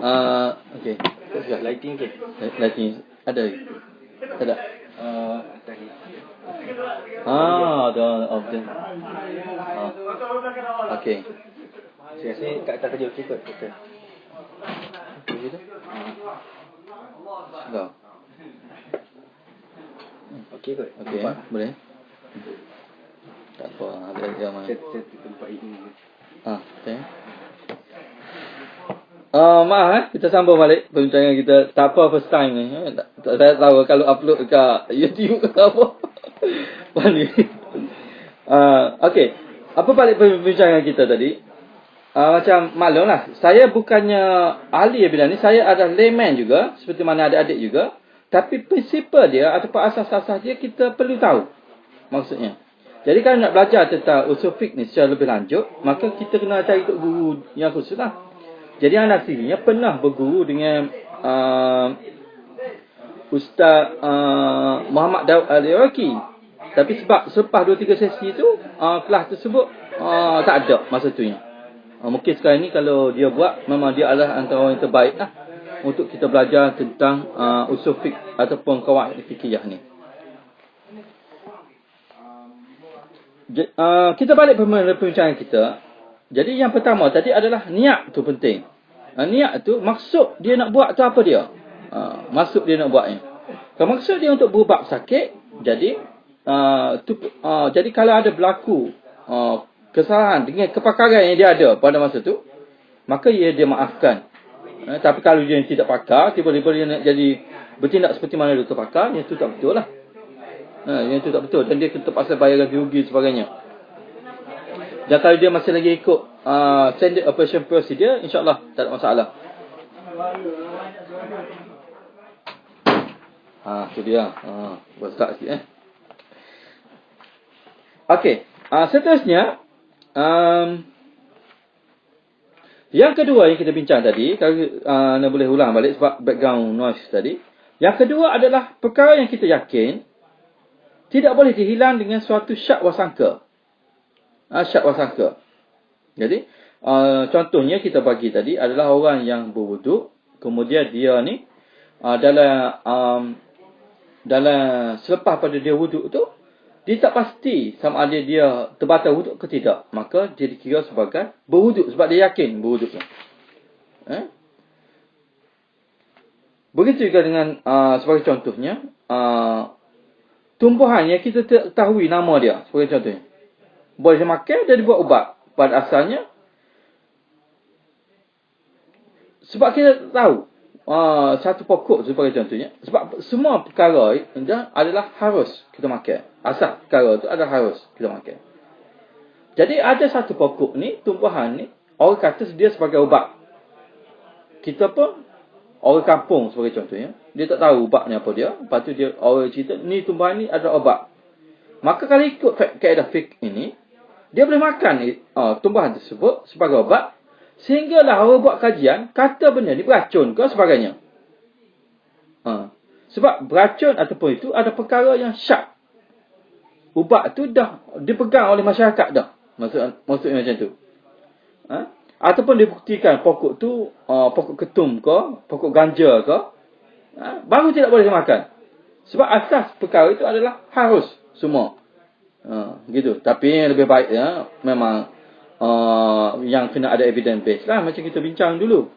Okey. Lighting ke? Lighting ada. Ada. Tadi. Ada option. Okey. Saya rasa kat atas tadi okey kot. Betul. Begitu. Dah. Okey kot. Okey, boleh. Tak apa, ada yang mana. Saya tempat ini. Okey. Maaf kita sambung balik perbincangan kita. Tak apa first time ni. Saya tahu kalau upload kat YouTube ke apa. Balik. Okey. Apa balik perbincangan kita tadi? Macam maklumlah, saya bukannya ahli bidang ni, saya adalah layman juga, seperti mana adik-adik juga. Tapi prinsipal dia ataupun asas-asas dia kita perlu tahu. Maksudnya. Jadi kalau nak belajar tentang usul fiqh ni secara lebih lanjut, maka kita kena cari tok guru yang khusus lah. Jadi anak sendirinya pernah berguru dengan Ustaz Muhammad Daud Al-Iraqi. Tapi sebab selepas 2-3 sesi tu kelas tersebut tak ada masa tu nya. Mungkin sekarang ni kalau dia buat, memang dia adalah antara orang yang terbaik lah untuk kita belajar tentang usul fiqh ataupun qawaid fiqhiyah ni. Kita balik perbincangan kita. Jadi yang pertama tadi adalah niat tu penting. Niat tu maksud dia nak buat tu apa dia? Maksud dia nak buat ni. Kalau maksud dia untuk berubat sakit, jadi jadi kalau ada berlaku kesalahan dengan kepakaran yang dia ada pada masa tu, maka dia maafkan. Tapi kalau dia tidak pakar, tiba-tiba dia nak jadi bertindak seperti mana dia terpakar, yang tu tak betul lah. Yang tu tak betul, dan dia terpaksa bayar ganti rugi sebagainya. Dan kalau dia masih lagi ikut standard operation procedure, insyaAllah tak ada masalah. Tu dia. Besar sikit Okey. Seterusnya, yang kedua yang kita bincang tadi, kalau anda boleh ulang balik sebab background noise tadi. Yang kedua adalah perkara yang kita yakin tidak boleh dihilang dengan suatu syak wasangka. Syak wasangka. Jadi, contohnya kita bagi tadi adalah orang yang berwuduk, kemudian dia ni dalam selepas pada dia wuduk tu, dia tak pasti sama ada dia terbatal wuduk ke tidak. Maka dia dikira sebagai berwuduk sebab dia yakin berwuduk tu. Begitu juga dengan sebagai contohnya, tumbuhan yang kita ketahui nama dia sebagai contohnya. Boleh dimakan dan dibuat ubat. Pada asalnya, sebab kita tahu satu pokok sebagai contohnya, sebab semua perkara adalah harus kita makan. Asal perkara itu adalah harus kita makan. Jadi ada satu pokok ni, tumbuhan ni, orang kata dia sebagai ubat. Kita pun orang kampung sebagai contohnya, dia tak tahu ubatnya apa dia. Lepas tu dia orang cerita ni tumbuhan ni adalah obat. Maka kalau ikut kaedah fiqh ini, dia boleh makan tumbuhan tersebut sebagai obat, sehinggalah orang buat kajian kata benda ni beracun ke sebagainya. Sebab beracun ataupun itu ada perkara yang syak. Ubat tu dah dipegang oleh masyarakat dah. Maksudnya macam tu. Ataupun dibuktikan pokok tu pokok ketum ke, pokok ganja ke, baru tidak boleh dimakan. Sebab asas perkara itu adalah harus semua. Gitu. Tapi yang lebih baik memang yang kena ada evidence base lah, macam kita bincang dulu.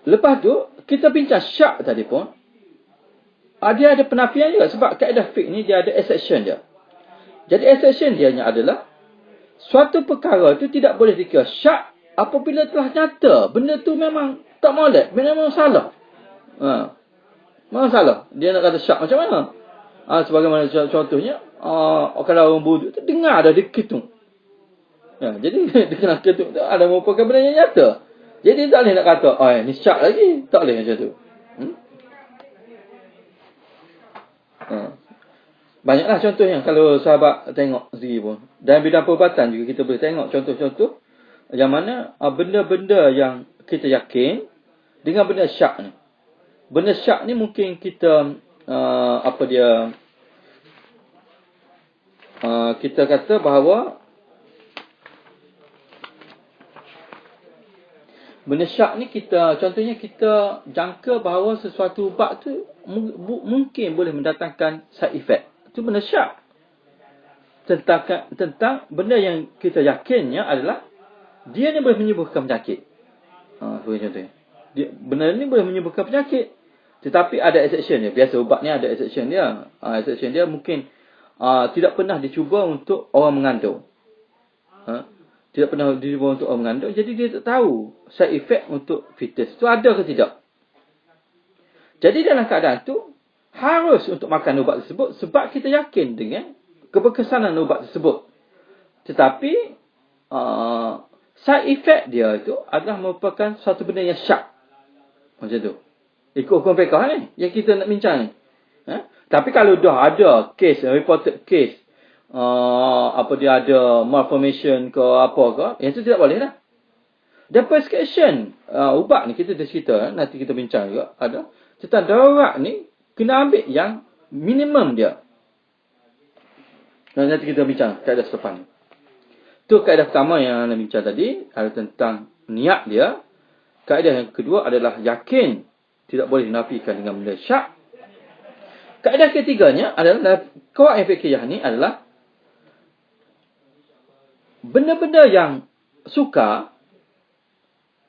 Lepas tu kita bincang syak tadi pun, dia ada penafian juga sebab kaedah fiqh ni dia ada exception dia. Jadi exception dia adalah suatu perkara tu tidak boleh dikira syak apabila telah nyata benda tu memang tak molek, memang salah. Memang salah. Dia nak kata syak macam mana? Sebagaimana contohnya, kalau orang bodoh tu dengar ada dia ketung. Jadi dia kena ketung tu ada merupakan benda yang nyata. Jadi tak boleh nak kata, ni syak lagi. Tak boleh macam tu. Banyaklah contohnya kalau sahabat tengok sendiri pun. Dalam bidang perubatan juga kita boleh tengok contoh-contoh yang mana benda-benda yang kita yakin dengan benda syak ni. Benda syak ni mungkin kita kita kata bahawa benda syak ni contohnya kita jangka bahawa sesuatu ubat tu mungkin boleh mendatangkan side effect. Itu benda syak. Tentang benda yang kita yakinnya adalah dia ni boleh menyembuhkan penyakit. Sebagai contohnya. Benda ni boleh menyembuhkan penyakit. Tetapi ada exception dia. Biasa ubat ni ada exception dia. Exception dia mungkin tidak pernah dicuba untuk orang mengandung. Tidak pernah dicuba untuk orang mengandung. Jadi dia tak tahu side effect untuk fetus itu ada ke tidak. Jadi dalam keadaan tu harus untuk makan ubat tersebut sebab kita yakin dengan keberkesanan ubat tersebut. Tetapi side effect dia itu adalah merupakan satu benda yang syak. Macam tu. Ikut hukum fiqh ni yang kita nak bincang ni. Tapi kalau dah ada case, reported case, dia ada malformation ke apa ke, yang tu tidak boleh lah. Dan prescription ubat ni kita dah cerita, nanti kita bincang juga ada. Tentang darurat ni kena ambil yang minimum dia. Dan nanti kita bincang kaedah selepas ni. Itu kaedah pertama yang anda bincang tadi, ada tentang niat dia. Kaedah yang kedua adalah yakin tidak boleh dinafikan dengan benda syak. Kaedah ketiganya adalah qawaid fiqhiyah ni adalah benda-benda yang sukar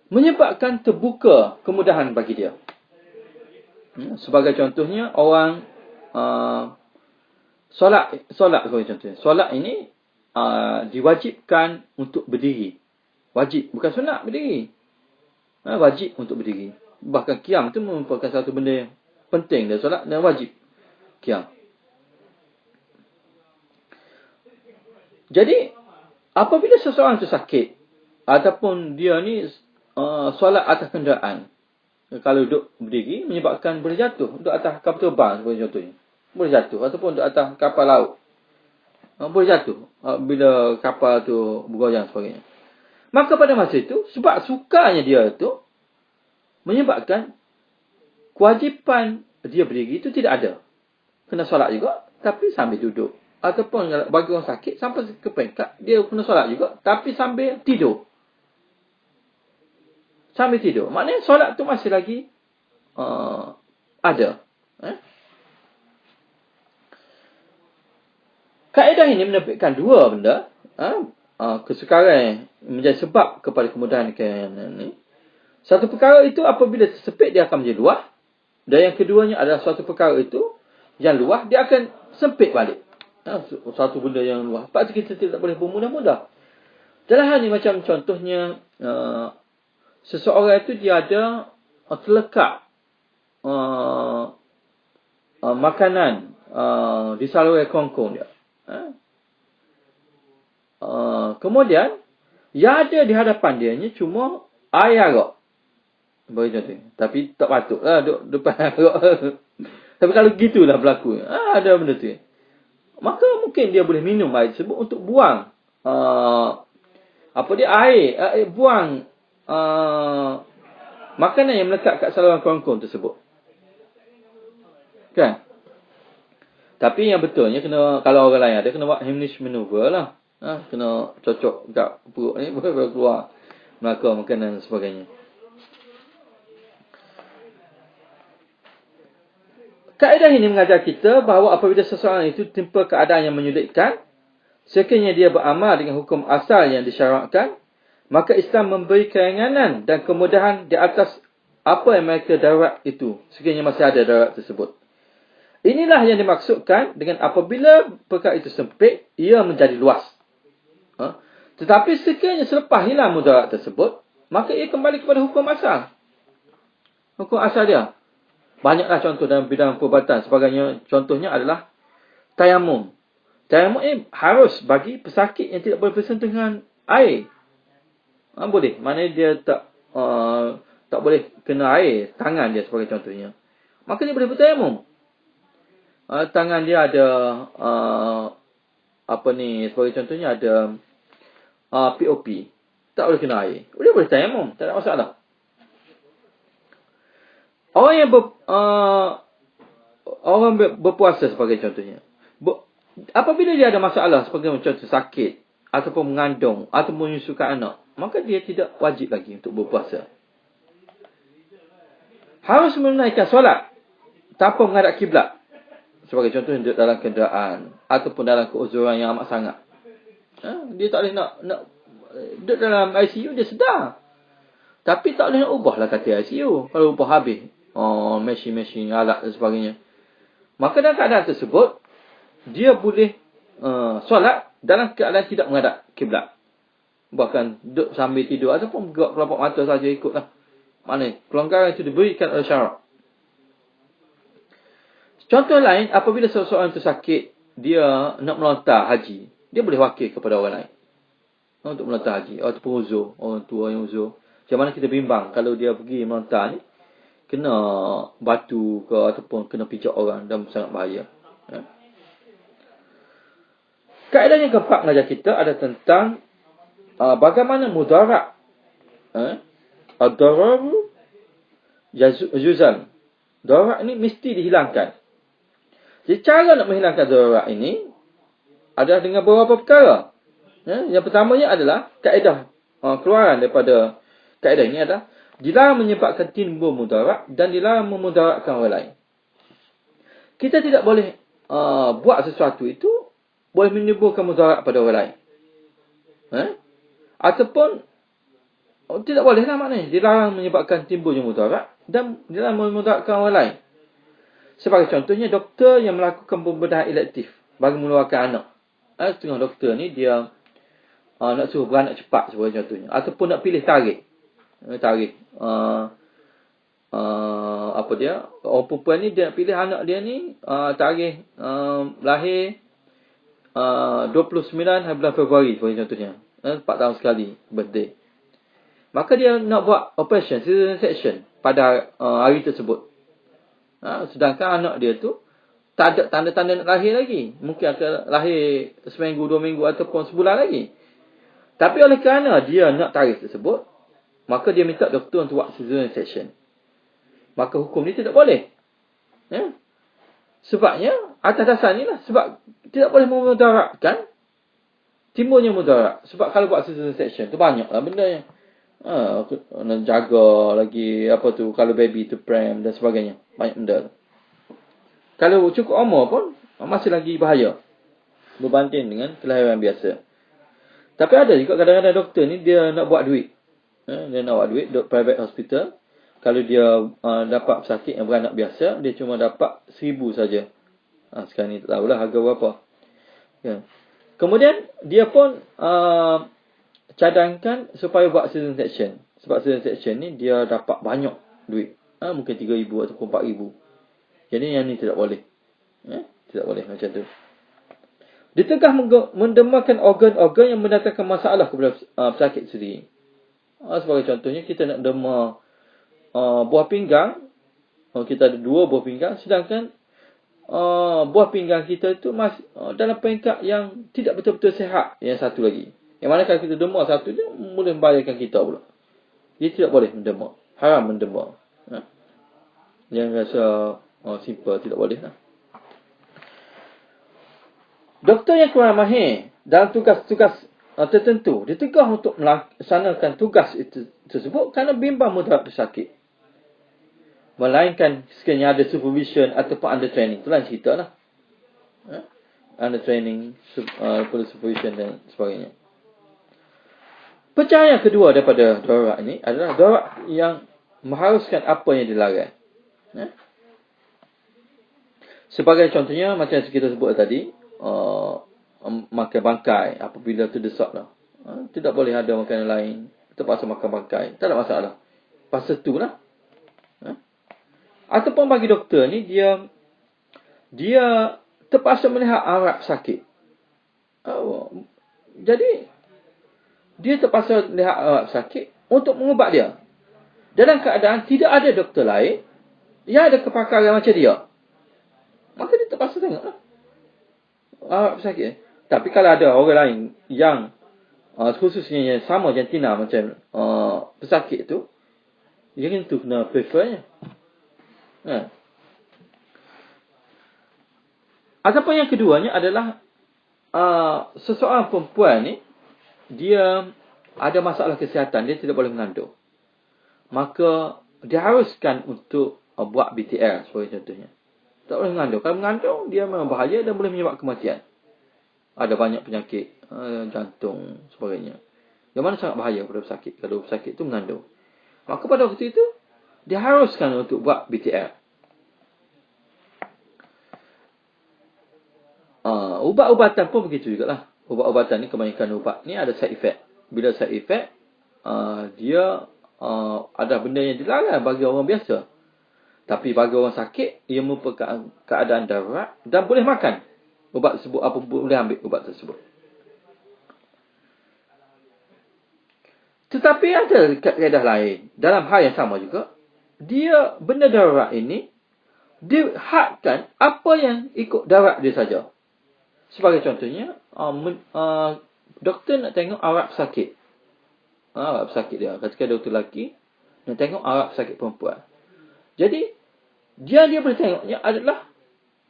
menyebabkan terbuka kemudahan bagi dia. Sebagai contohnya orang solat sebagai contohnya. Solat ini diwajibkan untuk berdiri. Wajib, bukan sunat berdiri. Wajib untuk berdiri. Bahkan qiyam itu merupakan satu benda yang penting dari solat dan wajib qiyam. Jadi apabila seseorang itu sakit ataupun dia ni solat atas kenderaan, kalau duduk berdiri menyebabkan boleh jatuh duduk atas kapal terbang sebagai contohnya, boleh jatuh, ataupun duduk atas kapal laut, boleh jatuh bila kapal tu bergoyang sebagainya. Maka pada masa itu sebab sukanya dia itu menyebabkan kewajipan dia berdiri itu tidak ada. Kena solat juga tapi sambil duduk. Ataupun bagi orang sakit sampai ke peringkat dia kena solat juga tapi sambil tidur. Sambil tidur. Maknanya solat tu masih lagi ada. Kaedah ini menerbitkan dua benda. Kesukaran menjadi sebab kepada kemudahan ini. Satu perkara itu apabila tersepit dia akan menjadi luah. Dan yang keduanya adalah suatu perkara itu yang luah dia akan sempit balik. Satu benda yang luah. Sebab itu kita tidak boleh bermudah-mudah. Dalam hal ini macam contohnya seseorang itu dia ada terlekat makanan di saluran kerongkong dia. Kemudian yang ada di hadapan dia ni cuma air arak. Bagi contoh. Tapi tak patutlah duduk depan arak. Tapi kalau gitulah berlaku. Ada benda tu. Maka mungkin dia boleh minum air tersebut untuk buang buang makanan yang melekat kat saluran kerongkong tersebut. Kan? Tapi yang betulnya kena, kalau orang lain ada kena buat Heimlich maneuver lah. Kena cocok kat perut ni baru keluar melaka makanan dan sebagainya. Kaedah ini mengajar kita bahawa apabila seseorang itu timpa keadaan yang menyulitkan, sekiranya dia beramal dengan hukum asal yang disyaratkan, maka Islam memberi keringanan dan kemudahan di atas apa yang mereka darurat itu, sekiranya masih ada darurat tersebut. Inilah yang dimaksudkan dengan apabila perkara itu sempit, ia menjadi luas. Tetapi sekiranya selepas hilang mudarat tersebut, maka ia kembali kepada hukum asal. Hukum asal dia. Banyaklah contoh dalam bidang perubatan. Sebagainya, contohnya adalah tayamum. Tayamum ini harus bagi pesakit yang tidak boleh bersentuh dengan air. Boleh. Maknanya dia tak boleh kena air tangan dia sebagai contohnya. Maka dia boleh bertayamum. Tangan dia ada sebagai contohnya ada POP. Tak boleh kena air. Dia boleh tayamum. Tak ada masalah. Orang yang berpuasa sebagai contohnya. Apabila dia ada masalah seperti macam sakit ataupun mengandung ataupun menyusukan anak, maka dia tidak wajib lagi untuk berpuasa. Harus menunaikan solat tanpa menghadap kiblat. Sebagai contoh, duduk dalam kenderaan ataupun dalam keuzuran yang amat sangat. Dia tak boleh nak duduk dalam ICU, dia sedar. Tapi tak boleh nak ubahlah katil ICU. Kalau ubah habis, mesin-mesin, alat dan sebagainya. Maka dalam keadaan tersebut, dia boleh solat dalam keadaan tidak menghadap kiblat. Bahkan duduk sambil tidur ataupun bergerak kelopak mata saja ikutlah. Maknanya pelanggaran itu diberikan oleh syarak. Contoh lain, apabila seseorang itu sakit, dia nak melontar haji, dia boleh wakil kepada orang lain untuk melontar haji, ataupun uzur, orang tua yang uzur. Macam mana kita bimbang kalau dia pergi melontar ni, kena batu ke ataupun kena pijak orang dan sangat bahaya. Kaedah yang keempat mengajar kita ada tentang bagaimana mudarat. Ad-dararu yuzal. Darurat ini mesti dihilangkan. Jadi cara nak menghilangkan darurat ini adalah dengan beberapa perkara. Yang pertamanya adalah kaedah keluaran daripada kaedah ini adalah dilarang menyebabkan timbul mudarat dan dilarang memudaratkan orang lain. Kita tidak boleh buat sesuatu itu boleh menimbulkan mudarat pada orang lain. Ataupun tidak bolehlah maknanya dilarang menyebabkan timbulnya mudarat dan dilarang memudaratkan orang lain. Sebagai contohnya, doktor yang melakukan pembedahan elektif bagi mengeluarkan anak. Setengah doktor ni dia nak suruh beranak cepat sebagai contohnya. Ataupun nak pilih tarikh. Apa dia? Orang perempuan ni dia nak pilih anak dia ni tarikh lahir 29 hari bulan Februari sebagai contohnya. 4 tahun sekali birthday. Maka dia nak buat operation, cesarean section pada hari tersebut. Sedangkan anak dia tu tak ada tanda-tanda nak lahir lagi. Mungkin akan lahir seminggu, 2 minggu ataupun sebulan lagi. Tapi oleh kerana dia nak tarikh tersebut, maka dia minta doktor untuk buat cesarean section. Maka hukum ni tidak boleh. Sebabnya, atas dasar ni lah. Sebab tidak boleh memudaratkan timbulnya mudarat. Sebab kalau buat cesarean section tu banyaklah benda yang nak jaga lagi apa tu, kalau baby tu pram dan sebagainya, banyak benda. Kalau cukup umur pun masih lagi bahaya berbanding dengan kelahiran biasa. Tapi ada juga kadang-kadang doktor ni dia nak buat duit. Dia nak buat duit duk private hospital. Kalau dia dapat pesakit yang beranak biasa, dia cuma dapat 1,000 saja. Sekarang ni tak tahulah harga berapa. Kemudian dia pun cadangkan supaya buat cesarean section. Sebab cesarean section ni dia dapat banyak duit. Mungkin 3,000 ataupun 4,000. Jadi yang ni tidak boleh. Tidak boleh macam tu. Ditegah mendemakan organ-organ yang mendatangkan masalah kepada pesakit sendiri. Sebagai contohnya, kita nak dema buah pinggang. Kita ada 2 buah pinggang. Sedangkan buah pinggang kita tu masih dalam peringkat yang tidak betul-betul sihat. Yang satu lagi. Yang mana kalau kita dema satu dia boleh membahayakan kita pula. Dia tidak boleh mendema. Haram mendema. Yang rasa simple tidak boleh lah. Doktor yang kurang mahir dalam tugas-tugas tertentu ditegah untuk melaksanakan tugas itu tersebut kerana bimbang mudarat pesakit. Melainkan sekiranya ada supervision ataupun under training. Itulah cerita lah. Under training, perlu supervision dan sebagainya. Pecahan yang kedua daripada darurat ini adalah darurat yang mengharuskan apa yang dilarang. Sebagai contohnya, macam yang kita sebut tadi, makan bangkai apabila terdesak lah. Tidak boleh ada makanan lain. Terpaksa makan bangkai. Tak ada masalah. Pasal tu lah. Ataupun bagi doktor ni, dia terpaksa melihat aurat sakit. Jadi, dia terpaksa lihat aurat sakit untuk mengubat dia. Dalam keadaan tidak ada doktor lain yang ada kepakaran macam dia. Maka dia terpaksa tengoklah aurat pesakit. Tapi kalau ada orang lain yang khususnya yang sama jantina macam pesakit tu, yang itu kena prefernya. Ataupun yang keduanya adalah seseorang perempuan ni, dia ada masalah kesihatan, dia tidak boleh mengandung. Maka diharuskan untuk buat BTL sebagai contohnya. Tak boleh mengandung. Kalau mengandung, dia memang bahaya dan boleh menyebabkan kematian. Ada banyak penyakit jantung sebagainya. Yang mana sangat bahaya pada pesakit. Kalau pesakit itu mengandung. Maka pada waktu itu, diharuskan untuk buat BTL. Ubat-ubatan pun begitu jugalah. Ubat-ubatan ni, kebanyakan ubat ni ada side effect. Bila side effect, dia ada benda yang dilarang bagi orang biasa. Tapi bagi orang sakit, ia merupakan keadaan darurat dan boleh makan ubat tersebut, apa boleh ambil ubat tersebut. Tetapi ada kaedah lain. Dalam hal yang sama juga, dia benda darurat ini dihadkan apa yang ikut darurat dia saja. Sebagai contohnya, doktor nak tengok arak pesakit. Arak pesakit dia. Katakan doktor lelaki nak tengok arak pesakit perempuan. Jadi, dia boleh tengoknya adalah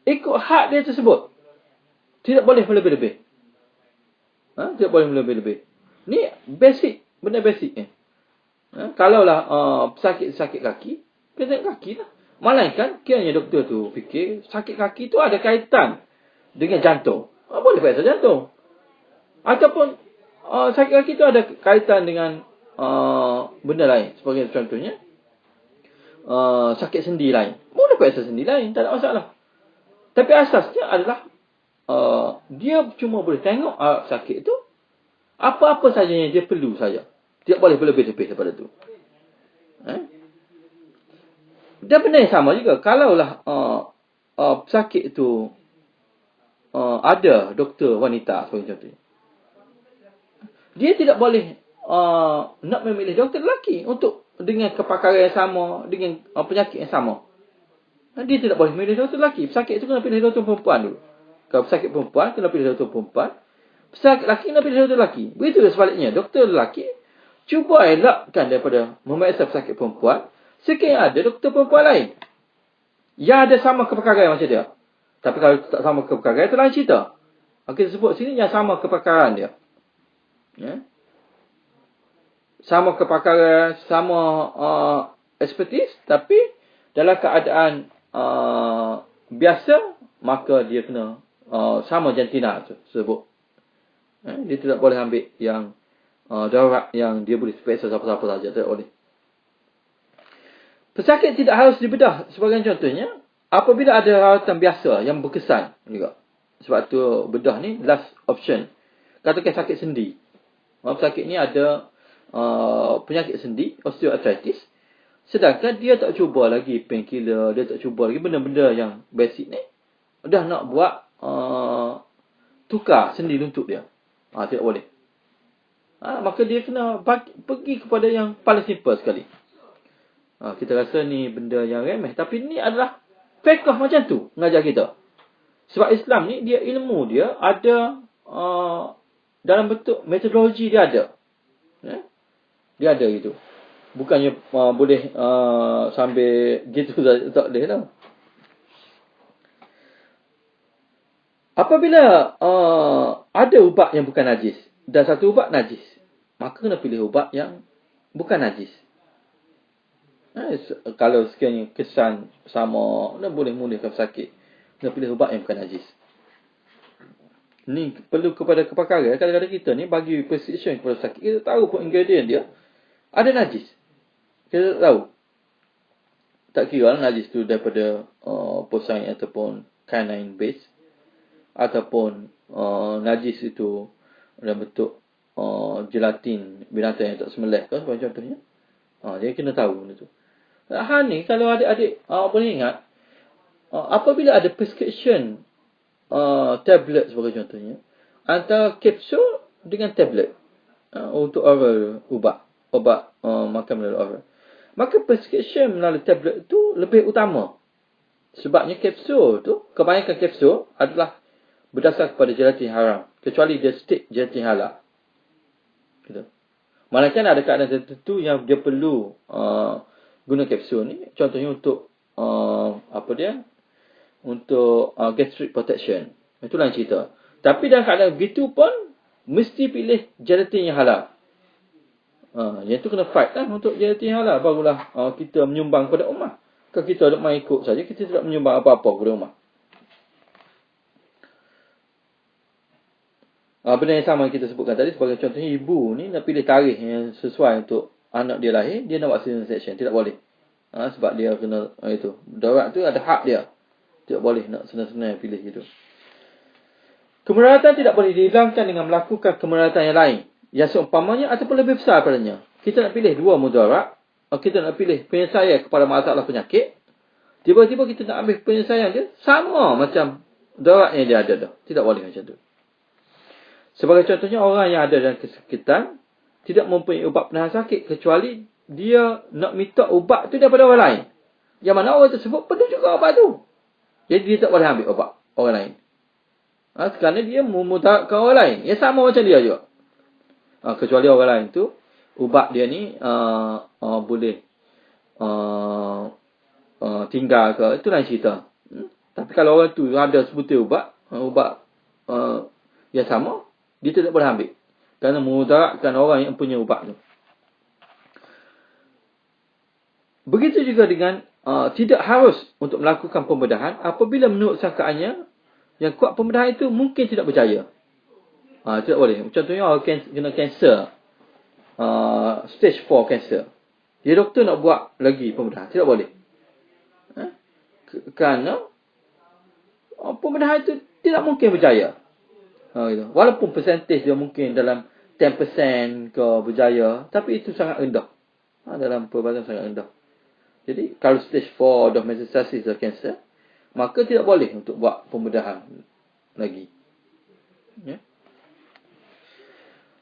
ikut had dia tersebut. Tidak boleh melebih-lebih. Tidak boleh melebih-lebih. Ni basic. Benda basic ni. Kalaulah sakit kaki, kita tengok kaki lah. Melainkan, kiranya doktor tu fikir, sakit kaki tu ada kaitan dengan jantung. Boleh periksa jantung. Ataupun, sakit kaki tu ada kaitan dengan benda lain. Sebagai contohnya, sakit sendi lain. Boleh periksa sendi lain, tak ada masalah. Tapi asasnya adalah dia cuma boleh tengok sakit tu apa-apa saja yang dia perlu saja. Tidak boleh berlebih-lebih daripada tu. Dan benda yang sama juga, kalaulah sakit tu ada doktor wanita sebagai contohnya, dia tidak boleh nak memilih doktor lelaki untuk dengan kepakaran yang sama, dengan penyakit yang sama. Dia tidak boleh memilih doktor lelaki. Pesakit itu kena pilih doktor perempuan dulu. Kalau pesakit perempuan, kena pilih doktor perempuan. Pesakit lelaki, kena pilih doktor lelaki. Begitu sebaliknya. Doktor lelaki, cuba elakkan daripada memeriksa pesakit perempuan, sekiranya ada doktor perempuan lain yang ada sama kepakaran macam dia. Tapi kalau tak sama kepakaran, itu lain cerita. Kita sebut sini yang sama kepakaran dia. Sama kepakaran, sama expertise, tapi dalam keadaan biasa, maka dia kena sama jantina tersebut. Dia tidak boleh ambil yang darurat yang dia boleh periksa siapa-siapa saja. Tak boleh. Pesakit tidak harus dibedah. Sebagai contohnya, apabila ada rawatan biasa yang berkesan juga. Sebab tu bedah ni last option. Katakan sakit sendi. Pesakit ni ada penyakit sendi, osteoarthritis. Sedangkan dia tak cuba lagi painkiller, dia tak cuba lagi benda-benda yang basic ni. Dah nak buat tukar sendi luntuk dia. Tidak boleh. Maka dia kena pergi kepada yang paling simple sekali. Kita rasa ni benda yang remeh. Tapi ni adalah fiqh macam tu mengajar kita. Sebab Islam ni, dia ilmu dia ada dalam bentuk metodologi dia ada. Dia ada gitu. Bukannya boleh sambil gitu tak boleh tau. Apabila ada ubat yang bukan najis dan satu ubat najis, maka kena pilih ubat yang bukan najis. Kalau sekiranya kesan sama, boleh memulihkan sakit, kena pilih ubat yang bukan najis. Ni perlu kepada kepakaran. Kadang-kadang kita ni bagi prescription kepada sakit, kita tahu pun ingredient dia ada najis. Kita tak tahu. Tak kira lah najis tu daripada porcine ataupun canine base, ataupun najis itu dalam bentuk gelatin binatang yang tak sembelih kan, contohnya. Dia kena tahu benda tu. Hal ni kalau adik-adik boleh ingat, apabila ada prescription tablet sebagai contohnya, antara kapsul dengan tablet untuk oral ubat makan melalui oral, maka prescription melalui tablet itu lebih utama. Sebabnya kapsul tu, kebanyakan kapsul adalah berdasar kepada gelatin haram, kecuali dia stick gelatin halal. Gitu. Malaikat ada keadaan tertentu yang dia perlu guna kapsul ni, contohnya untuk untuk gastric protection. Itu lain cerita. Tapi dalam keadaan begitu pun, mesti pilih gelatin yang halal. Yang tu kena fight lah untuk gelatin yang halal. Barulah kita menyumbang kepada ummah. Kalau kita duduk main ikut saja, kita tidak menyumbang apa-apa kepada ummah. Benda yang sama yang kita sebutkan tadi, sebagai contohnya, ibu ni nak pilih tarikh yang sesuai untuk anak dia lahir, dia nak buat C-section. Tidak boleh. Sebab dia kena, itu. Darat tu ada hak dia. Tidak boleh nak senang-senang pilih gitu. Kemudaratan tidak boleh dihilangkan dengan melakukan kemudaratan yang lain, yang seumpamanya ataupun lebih besar padanya. Kita nak pilih dua mudarat. Kita nak pilih penyelesaian kepada masalah penyakit. Tiba-tiba kita nak ambil penyelesaian dia sama macam darat yang dia ada dah. Tidak boleh macam tu. Sebagai contohnya, orang yang ada dalam kesakitan tidak mempunyai ubat penahan sakit, kecuali dia nak minta ubat tu daripada orang lain. Yang mana orang tersebut perlu juga ubat tu. Jadi dia tak boleh ambil ubat orang lain. Kerana dia memudaratkan orang lain. Yang sama macam dia juga. Kecuali orang lain tu, ubat dia ni boleh tinggal ke, itu lain cerita. Tapi kalau orang tu ada sebutir ubat yang sama, dia tidak boleh ambil. Kerana memudaratkan orang yang punya ubat tu. Begitu juga dengan tidak harus untuk melakukan pembedahan apabila menurut sangkaannya yang kuat pembedahan itu mungkin tidak berjaya. Tidak boleh. Contohnya orang kena kanser, stage 4 kanser. Dia doktor nak buat lagi pembedahan. Tidak boleh. Kerana pembedahan itu tidak mungkin berjaya. Walaupun persentage dia mungkin dalam 10% ke berjaya, tapi itu sangat rendah. Dalam perubatan sangat rendah. Jadi kalau stage 4 dah metastasis dah kanser, maka tidak boleh untuk buat pembedahan lagi.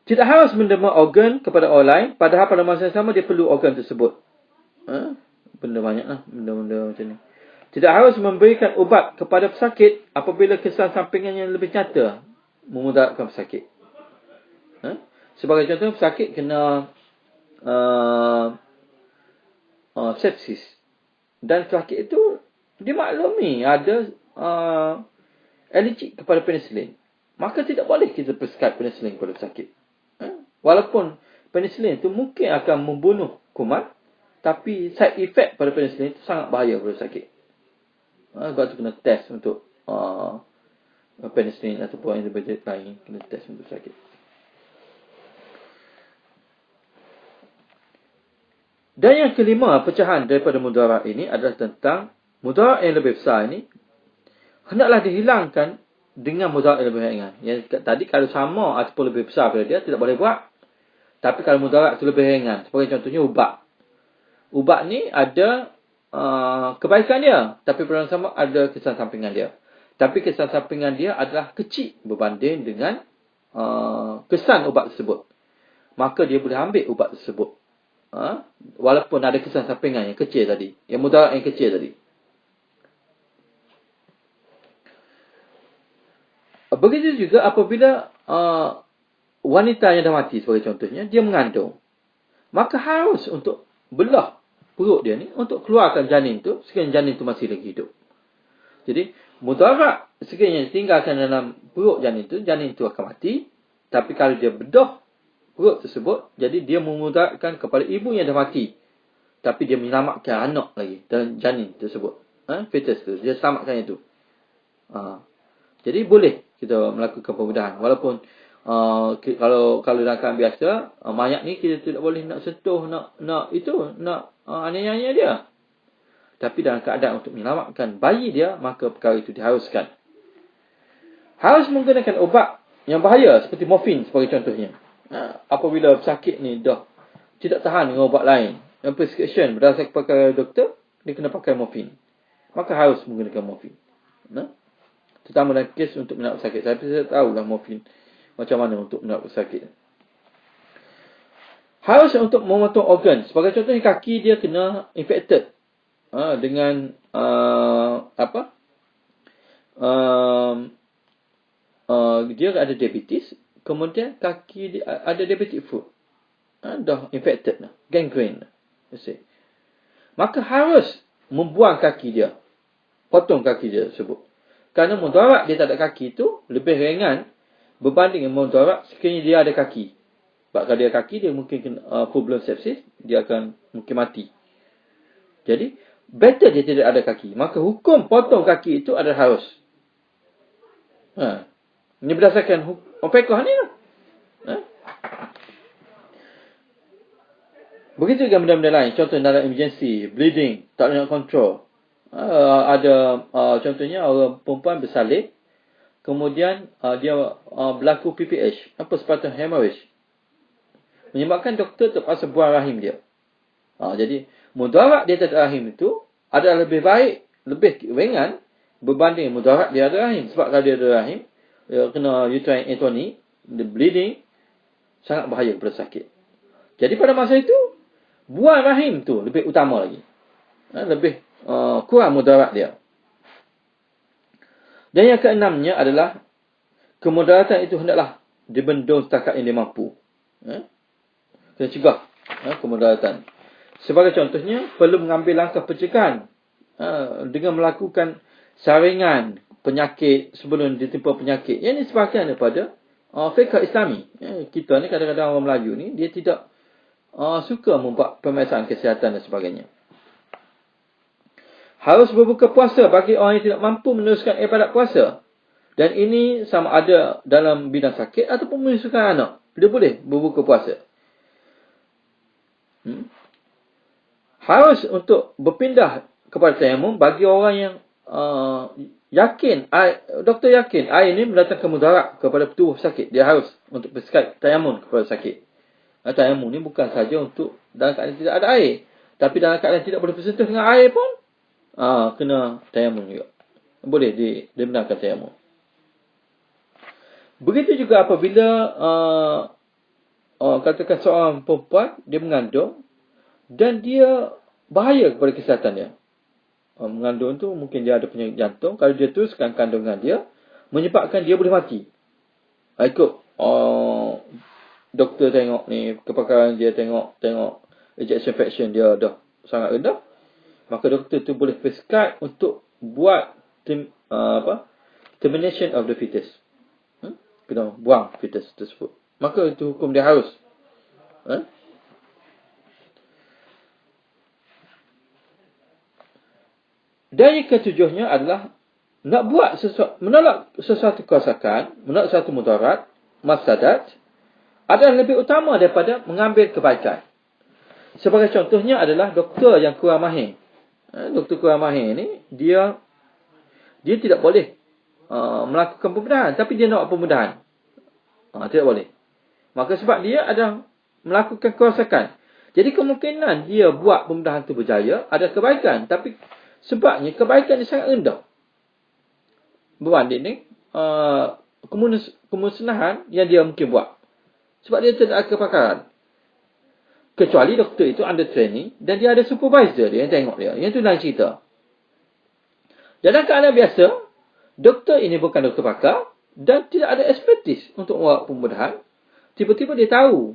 Tidak harus menerima organ kepada orang lain, padahal pada masa yang sama dia perlu organ tersebut. Benda banyaklah, benda-benda macam ni. Tidak harus memberikan ubat kepada pesakit apabila kesan sampingan yang lebih nyata memudaratkan pesakit. Sebagai contoh, pesakit kena sepsis. Dan pesakit itu dimaklumi ada allergic kepada penicillin. Maka tidak boleh kita prescribe penicillin kepada pesakit. Walaupun penicillin itu mungkin akan membunuh kuman, tapi side effect pada penicillin itu sangat bahaya pada pesakit. Sebab tu kena test untuk penicillin ataupun antibiotik lain, kena test untuk pesakit. Dan yang kelima, pecahan daripada mudarat ini adalah tentang mudarat yang lebih besar ini hendaklah dihilangkan dengan mudarat yang lebih ringan. Yang tadi kalau sama ataupun lebih besar daripada dia, tidak boleh buat. Tapi kalau mudarat itu lebih ringan, sebagai contohnya ubat. Ubat ni ada kebaikan dia, tapi pada sama ada kesan sampingan dia. Tapi kesan sampingan dia adalah kecil berbanding dengan kesan ubat tersebut. Maka dia boleh ambil ubat tersebut. Walaupun ada kesan sampingan yang kecil tadi, yang mudarat yang kecil tadi. Begitu juga apabila wanita yang dah mati sebagai contohnya, dia mengandung, maka harus untuk belah perut dia ni untuk keluarkan janin tu sekiranya janin tu masih lagi hidup. Jadi mudarat sekiranya tinggalkan dalam perut janin tu akan mati. Tapi kalau dia bedah perut tersebut, jadi dia memudaratkan kepada ibu yang dah mati, tapi dia menyelamatkan anak lagi dan janin tersebut, fetus tu, dia selamatkan itu. Jadi boleh kita melakukan pembedahan. Walaupun kalau dalam keadaan biasa, mayat ni kita tidak boleh nak sentuh, nak aniaya dia. Tapi dalam keadaan untuk menyelamatkan bayi dia, maka perkara itu diharuskan. Harus menggunakan ubat yang bahaya seperti morfin sebagai contohnya. Apabila pesakit ni dah tidak tahan dengan ubat lain, yang prescription berdasarkan pakaian doktor, dia kena pakai morfin. Maka harus menggunakan morfin. Terutama dalam kes untuk menolak pesakit. Saya tahulah morfin macam mana untuk menolak pesakit. Harus untuk memotong organ. Sebagai contohnya, kaki dia kena infected dengan dia ada diabetes. Kemudian kaki dia ada diabetic foot. Dah infected dah. Gangrene. Maka harus membuang kaki dia. Potong kaki dia tersebut. Kerana mudarat dia tak ada kaki tu lebih ringan berbanding dengan mudarat sekiranya dia ada kaki. Sebab kalau dia ada kaki, dia mungkin kena full-blown sepsis, dia akan mungkin mati. Jadi, better dia tidak ada kaki. Maka hukum potong kaki itu adalah harus. Ini berdasarkan fiqh ni lah. Begitu juga benda-benda lain. Contoh dalam emergency, bleeding, tak boleh nak control. Contohnya orang perempuan bersalin, kemudian dia berlaku PPH, postpartum hemorrhage, menyebabkan doktor terpaksa buang rahim dia. Jadi mudarat dia tak ada rahim itu adalah lebih baik, lebih ringan berbanding mudarat dia ada rahim. Sebab kalau dia ada rahim, dia kena uterine atony, the bleeding, sangat bahaya kepada sakit. Jadi pada masa itu, buang rahim tu lebih utama lagi. Lebih kurang mudarat dia. Dan yang keenamnya adalah kemudaratan itu hendaklah dibendung setakat yang dia mampu. Kena cegah kemudaratan. Sebagai contohnya, perlu mengambil langkah pencegahan dengan melakukan saringan penyakit sebelum ditimpa penyakit. Yang ini sebahagian daripada fiqh Islami. Kita ni kadang-kadang orang Melayu ni, dia tidak suka membuat pemeriksaan kesihatan dan sebagainya. Harus berbuka puasa bagi orang yang tidak mampu meneruskan ibadat puasa. Dan ini sama ada dalam bidang sakit ataupun menyusukan anak. Dia boleh berbuka puasa. Harus untuk berpindah kepada tayamum bagi orang yang yakin, doktor yakin air ini mendatangkan mudarat kepada tubuh sakit. Dia harus untuk prescribe tayamum kepada sakit. Tayamum ni bukan saja untuk dalam keadaan tidak ada air, tapi dalam keadaan tidak boleh bersentuh dengan air pun kena tayamum juga. Boleh dibenarkan tayamum. Begitu juga apabila katakan seorang perempuan dia mengandung dan dia bahaya kepada kesihatan dia. Mengandung tu mungkin dia ada penyakit jantung. Kalau dia teruskan kandungan dia, menyebabkan dia boleh mati. Ikut doktor tengok ni, kepakaran dia tengok ejection fraction dia dah sangat rendah, maka doktor tu boleh prescribe untuk buat termination of the fetus. Kena buang fetus tersebut. Maka itu hukum dia harus. Dan yang ketujuhnya adalah menolak sesuatu kerosakan, menolak sesuatu mudarat, mafsadat, adalah lebih utama daripada mengambil kebaikan. Sebagai contohnya adalah doktor yang kurang mahir. Doktor kurang mahir ni, dia tidak boleh melakukan pembedahan, tapi dia nak buat pembedahan. Tidak boleh. Maka sebab dia ada melakukan kerosakan. Jadi kemungkinan dia buat pembedahan itu berjaya, ada kebaikan. Tapi sebabnya kebaikan dia sangat rendah berbanding ni kemusnahan yang dia mungkin buat. Sebab dia tidak ada kepakaran. Kecuali doktor itu under training dan dia ada supervisor dia yang tengok dia. Yang itu lain cerita. Dalam keadaan biasa, doktor ini bukan doktor pakar dan tidak ada expertise untuk buat pembedahan. Tiba-tiba dia tahu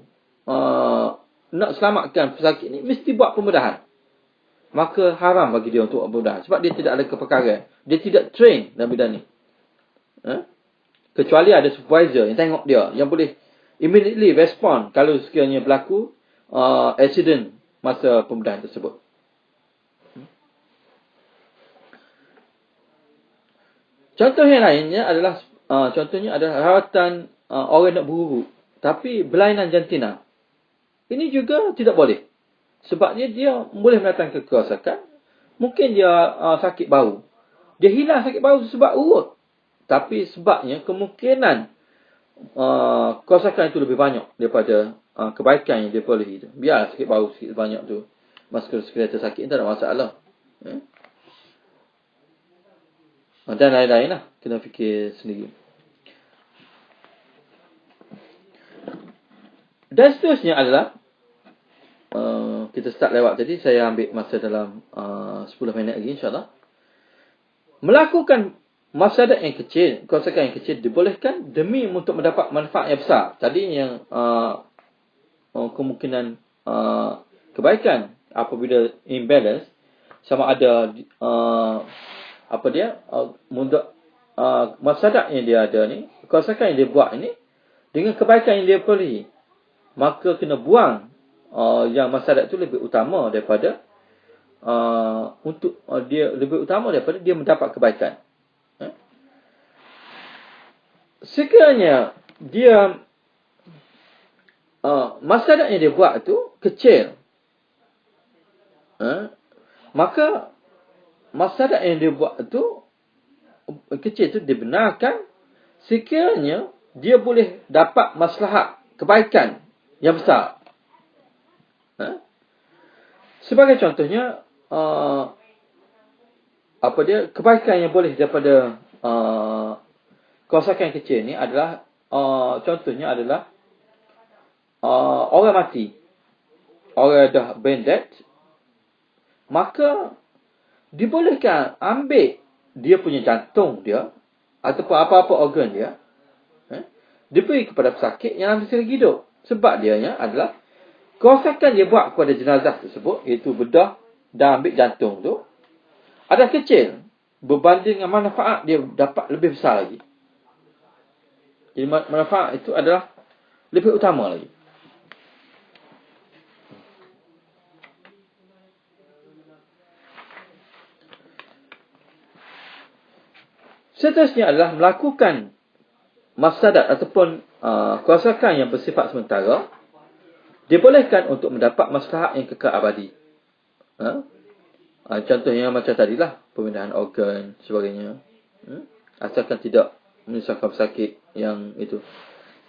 nak selamatkan pesakit ini mesti buat pembedahan. Maka haram bagi dia untuk buat pembedahan. Sebab dia tidak ada kepakaran. Dia tidak train dalam bidang ni. Kecuali ada supervisor yang tengok dia, yang boleh immediately respond kalau sekiranya berlaku accident masa pembedahan tersebut. Contoh yang lainnya adalah contohnya adalah rawatan orang nak berurut tapi berlainan jantina. Ini juga tidak boleh. Sebabnya dia boleh mendatangkan kerosakan. Mungkin dia sakit bau. Dia hilang sakit bau sebab urut. Tapi sebabnya kemungkinan kerosakan itu lebih banyak daripada kebaikan yang dia perolehi. Biar sakit bau sikit banyak tu, muskuloskeletal sakit tak ada masalah. Dan lain-lain lah. Kena fikir sendiri. Dan seterusnya adalah kita start lewat tadi. Saya ambil masa dalam 10 minit lagi insyaAllah. Melakukan mafsadat yang kecil, kerosakan yang kecil dibolehkan demi untuk mendapat manfaat yang besar. Tadi yang kemungkinan kebaikan apabila imbalance, sama ada mafsadat yang dia ada ni, kerosakan yang dia buat ini dengan kebaikan yang dia perolehi, maka kena buang yang mafsadat tu lebih utama daripada dia lebih utama daripada dia mendapat kebaikan. Sekiranya dia mafsadat yang dia buat tu kecil, maka mafsadat yang dia buat tu kecil tu dibenarkan sekiranya dia boleh dapat maslahat kebaikan yang besar. Sebagai contohnya, kebaikan yang boleh daripada kerosakan yang kecil ni adalah contohnya adalah orang mati, orang dah brain dead, maka dibolehkan ambil dia punya jantung dia ataupun apa-apa organ dia, diberi kepada pesakit yang masih lagi hidup. Sebab dia adalah kerosakan dia buat kepada jenazah tersebut, iaitu bedah dan ambil jantung tu, adalah kecil berbanding dengan manfaat dia dapat lebih besar lagi. Jadi manfaat itu adalah lebih utama lagi. Seterusnya adalah melakukan mafsadat ataupun kerosakan yang bersifat sementara dibolehkan untuk mendapat maslahat yang kekal abadi. Contohnya macam tadilah, pemindahan organ sebagainya. Asalkan tidak menyusahkan pesakit yang itu,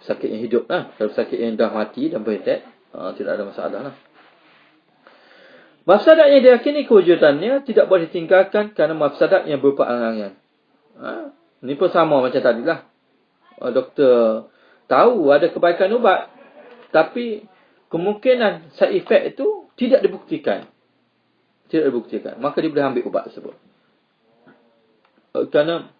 pesakit yang hidup lah. Kalau pesakit yang dah mati dan brain dead, tidak ada masalah lah. Mafsadat yang diyakini kewujudannya tidak boleh ditinggalkan kerana mafsadat yang berupa angan-angan. Ini pun sama macam tadilah. Doktor tahu ada kebaikan ubat, tapi kemungkinan side effect itu tidak dibuktikan. Tidak dibuktikan. Maka dia boleh ambil ubat tersebut. Kerana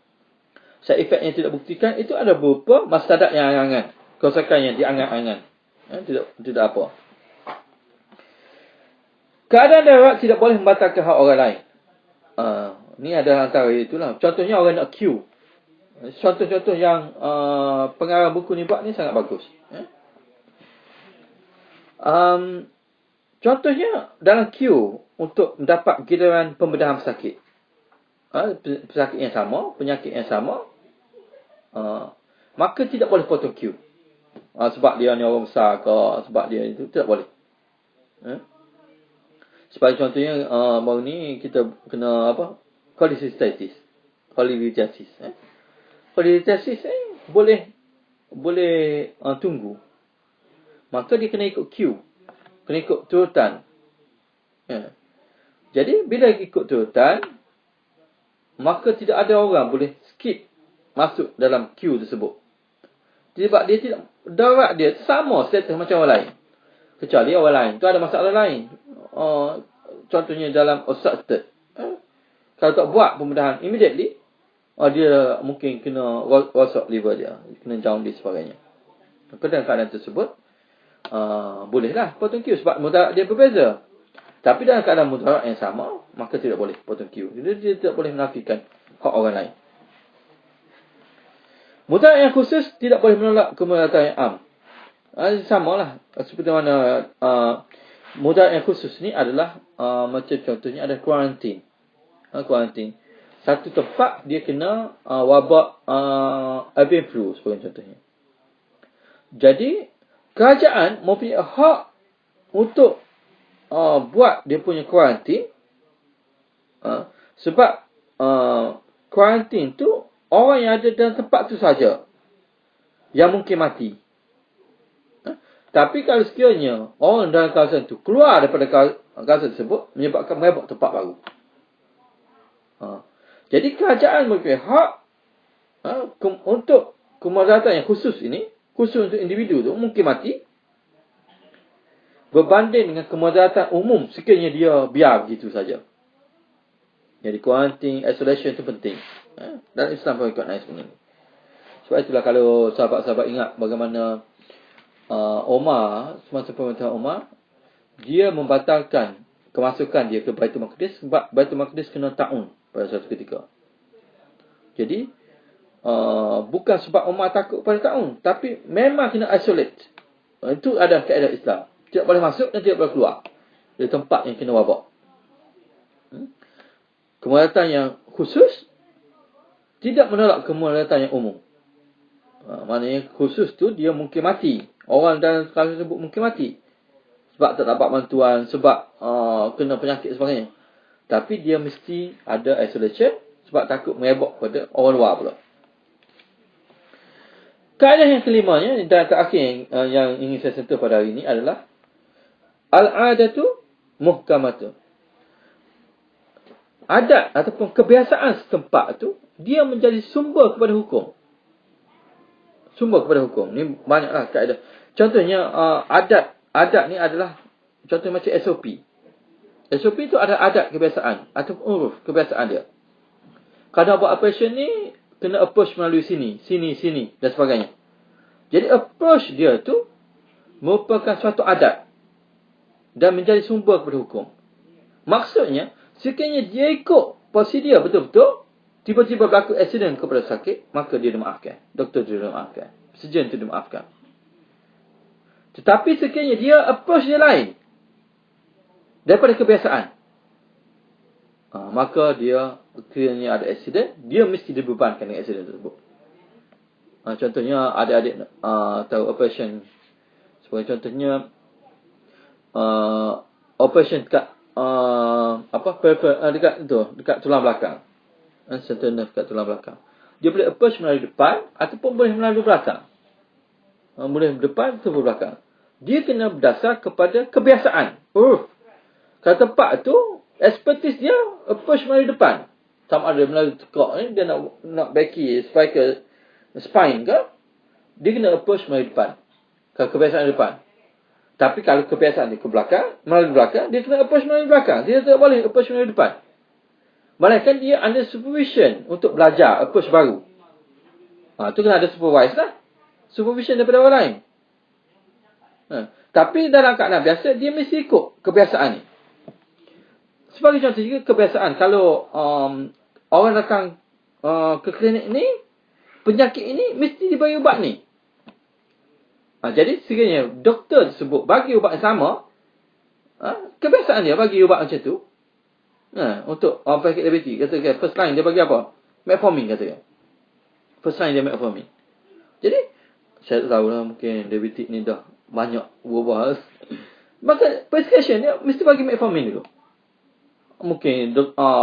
side effect yang tidak dibuktikan itu ada berupa mafsadat yang angan-angan, kerosakan yang diangan-angan. Tidak apa. Keadaan darurat tidak boleh membatalkan hak orang lain. Ni ada antara itulah. Contohnya orang nak queue. Contoh-contoh yang pengarang buku ni buat ni sangat bagus. Contohnya dalam queue untuk mendapat giliran pembedahan pesakit. Pesakit yang sama, penyakit yang sama, maka tidak boleh potong queue. Sebab dia ni orang besar ke, sebab dia itu, tidak boleh. Sebagai contohnya, baru ni kita kena apa? Cholecystitis. Cholecystitis boleh tunggu. Maka dia kena ikut queue. Kena ikut turutan. Jadi, bila ikut turutan, maka tidak ada orang boleh skip masuk dalam queue tersebut. Sebab dia tidak, darat dia sama status macam orang lain. Kecuali orang lain tu ada masalah lain. Contohnya dalam obstructed. Kalau tak buat pembedahan immediately, dia mungkin kena rosak liver dia, kena jaundice sebagainya. Maka dalam keadaan tersebut, bolehlah potong queue sebab mudarat dia berbeza. Tapi dalam keadaan mudarat yang sama, maka tidak boleh potong queue. Jadi dia tidak boleh menafikan hak orang lain. Mudarat yang khusus tidak boleh menolak kemudaratan yang am. Samalah seperti mana mudarat yang khusus ni adalah macam contohnya ada kuarantin. Kuarantin. Satu tempat dia kena wabak avian flu sebagai contohnya. Jadi kerajaan mempunyai hak untuk buat dia punya kuarantin, sebab kuarantin tu orang yang ada dalam tempat tu saja yang mungkin mati. Tapi kalau sekiranya orang dalam kawasan tu keluar daripada kawasan tersebut, menyebabkan merebak tempat baru. Jadi kerajaan mempunyai hak untuk kemudaratan yang khusus ini, khusus untuk individu tu mungkin mati, berbanding dengan kemudaratan umum sekiranya dia biar begitu saja. Jadi quarantine, isolation itu penting. Dan Islam pun ikut sebenarnya. Sebab itulah kalau sahabat-sahabat ingat bagaimana Omar, semasa pemerintahan Omar, dia membatalkan kemasukan dia ke Baitul Maqdis sebab Baitul Maqdis kena ta'un pada suatu ketika. Jadi bukan sebab Umar takut pada taun, tapi memang kena isolate. Itu adalah kaedah Islam. Tidak boleh masuk dan tidak boleh keluar dari tempat yang kena wabak. Kemudaratan yang khusus tidak menolak kemudaratan yang umum. Maknanya khusus tu dia mungkin mati. Orang dalam kasus tersebut mungkin mati. Sebab tak dapat bantuan, sebab kena penyakit dan sebagainya. Tapi dia mesti ada isolation sebab takut mengebok pada orang luar pula. Kaedah yang kelimanya dan terakhir yang ingin saya sentuh pada hari ini adalah al-adatu muhkamatu. Adat ataupun kebiasaan setempat tu dia menjadi sumber kepada hukum. Sumber kepada hukum. Ni banyaklah kaedah. Contohnya adat ni adalah contoh macam SOP. SOP tu ada adat kebiasaan ataupun uruf kebiasaan dia. Kalau buat operation ni kena approach melalui sini dan sebagainya. Jadi approach dia tu merupakan suatu adat dan menjadi sumber kepada hukum. Maksudnya sekiranya dia ikut prosedur betul-betul, tiba-tiba berlaku accident kepada sakit, maka dia dimaafkan. Doktor dia dimaafkan. Surgeon tu dimaafkan. Tetapi sekiranya dia approach dia lain daripada kebiasaan, maka dia sekiranya ada accident, dia mesti dibebankan dengan accident tersebut. Contohnya adik-adik tahu operation. Sebagai contohnya operation dekat dekat tulang belakang. Sentinel nerve dekat tulang belakang. Dia boleh approach melalui depan ataupun boleh melalui belakang. Boleh depan atau belakang. Dia kena berdasar kepada kebiasaan. Kalau tempat tu expertise dia approach melalui depan. Sama ada melalui tekak ni dia nak baki spine ke, dia kena approach melalui depan. Kalau kebiasaan depan. Tapi kalau kebiasaan dia ke belakang, melalui belakang, dia kena approach melalui belakang. Dia tak boleh approach melalui depan. Melainkan dia under supervision untuk belajar approach baru. Tu kena ada supervise lah. Supervision daripada orang lain. Tapi dalam keadaan biasa, dia mesti ikut kebiasaan ni. Sebagai contoh juga kebiasaan, kalau orang datang ke klinik ni, penyakit ini mesti dibagi ubat ni. Jadi sekiranya doktor tersebut bagi ubat yang sama, kebiasaan dia bagi ubat macam tu. Untuk orang penyakit diabetes, katakan first line dia bagi apa? Metformin katakan. First line dia metformin. Jadi saya tak tahu lah, mungkin diabetes ni dah banyak berubah. Maka prescription dia mesti bagi metformin dulu. Mungkin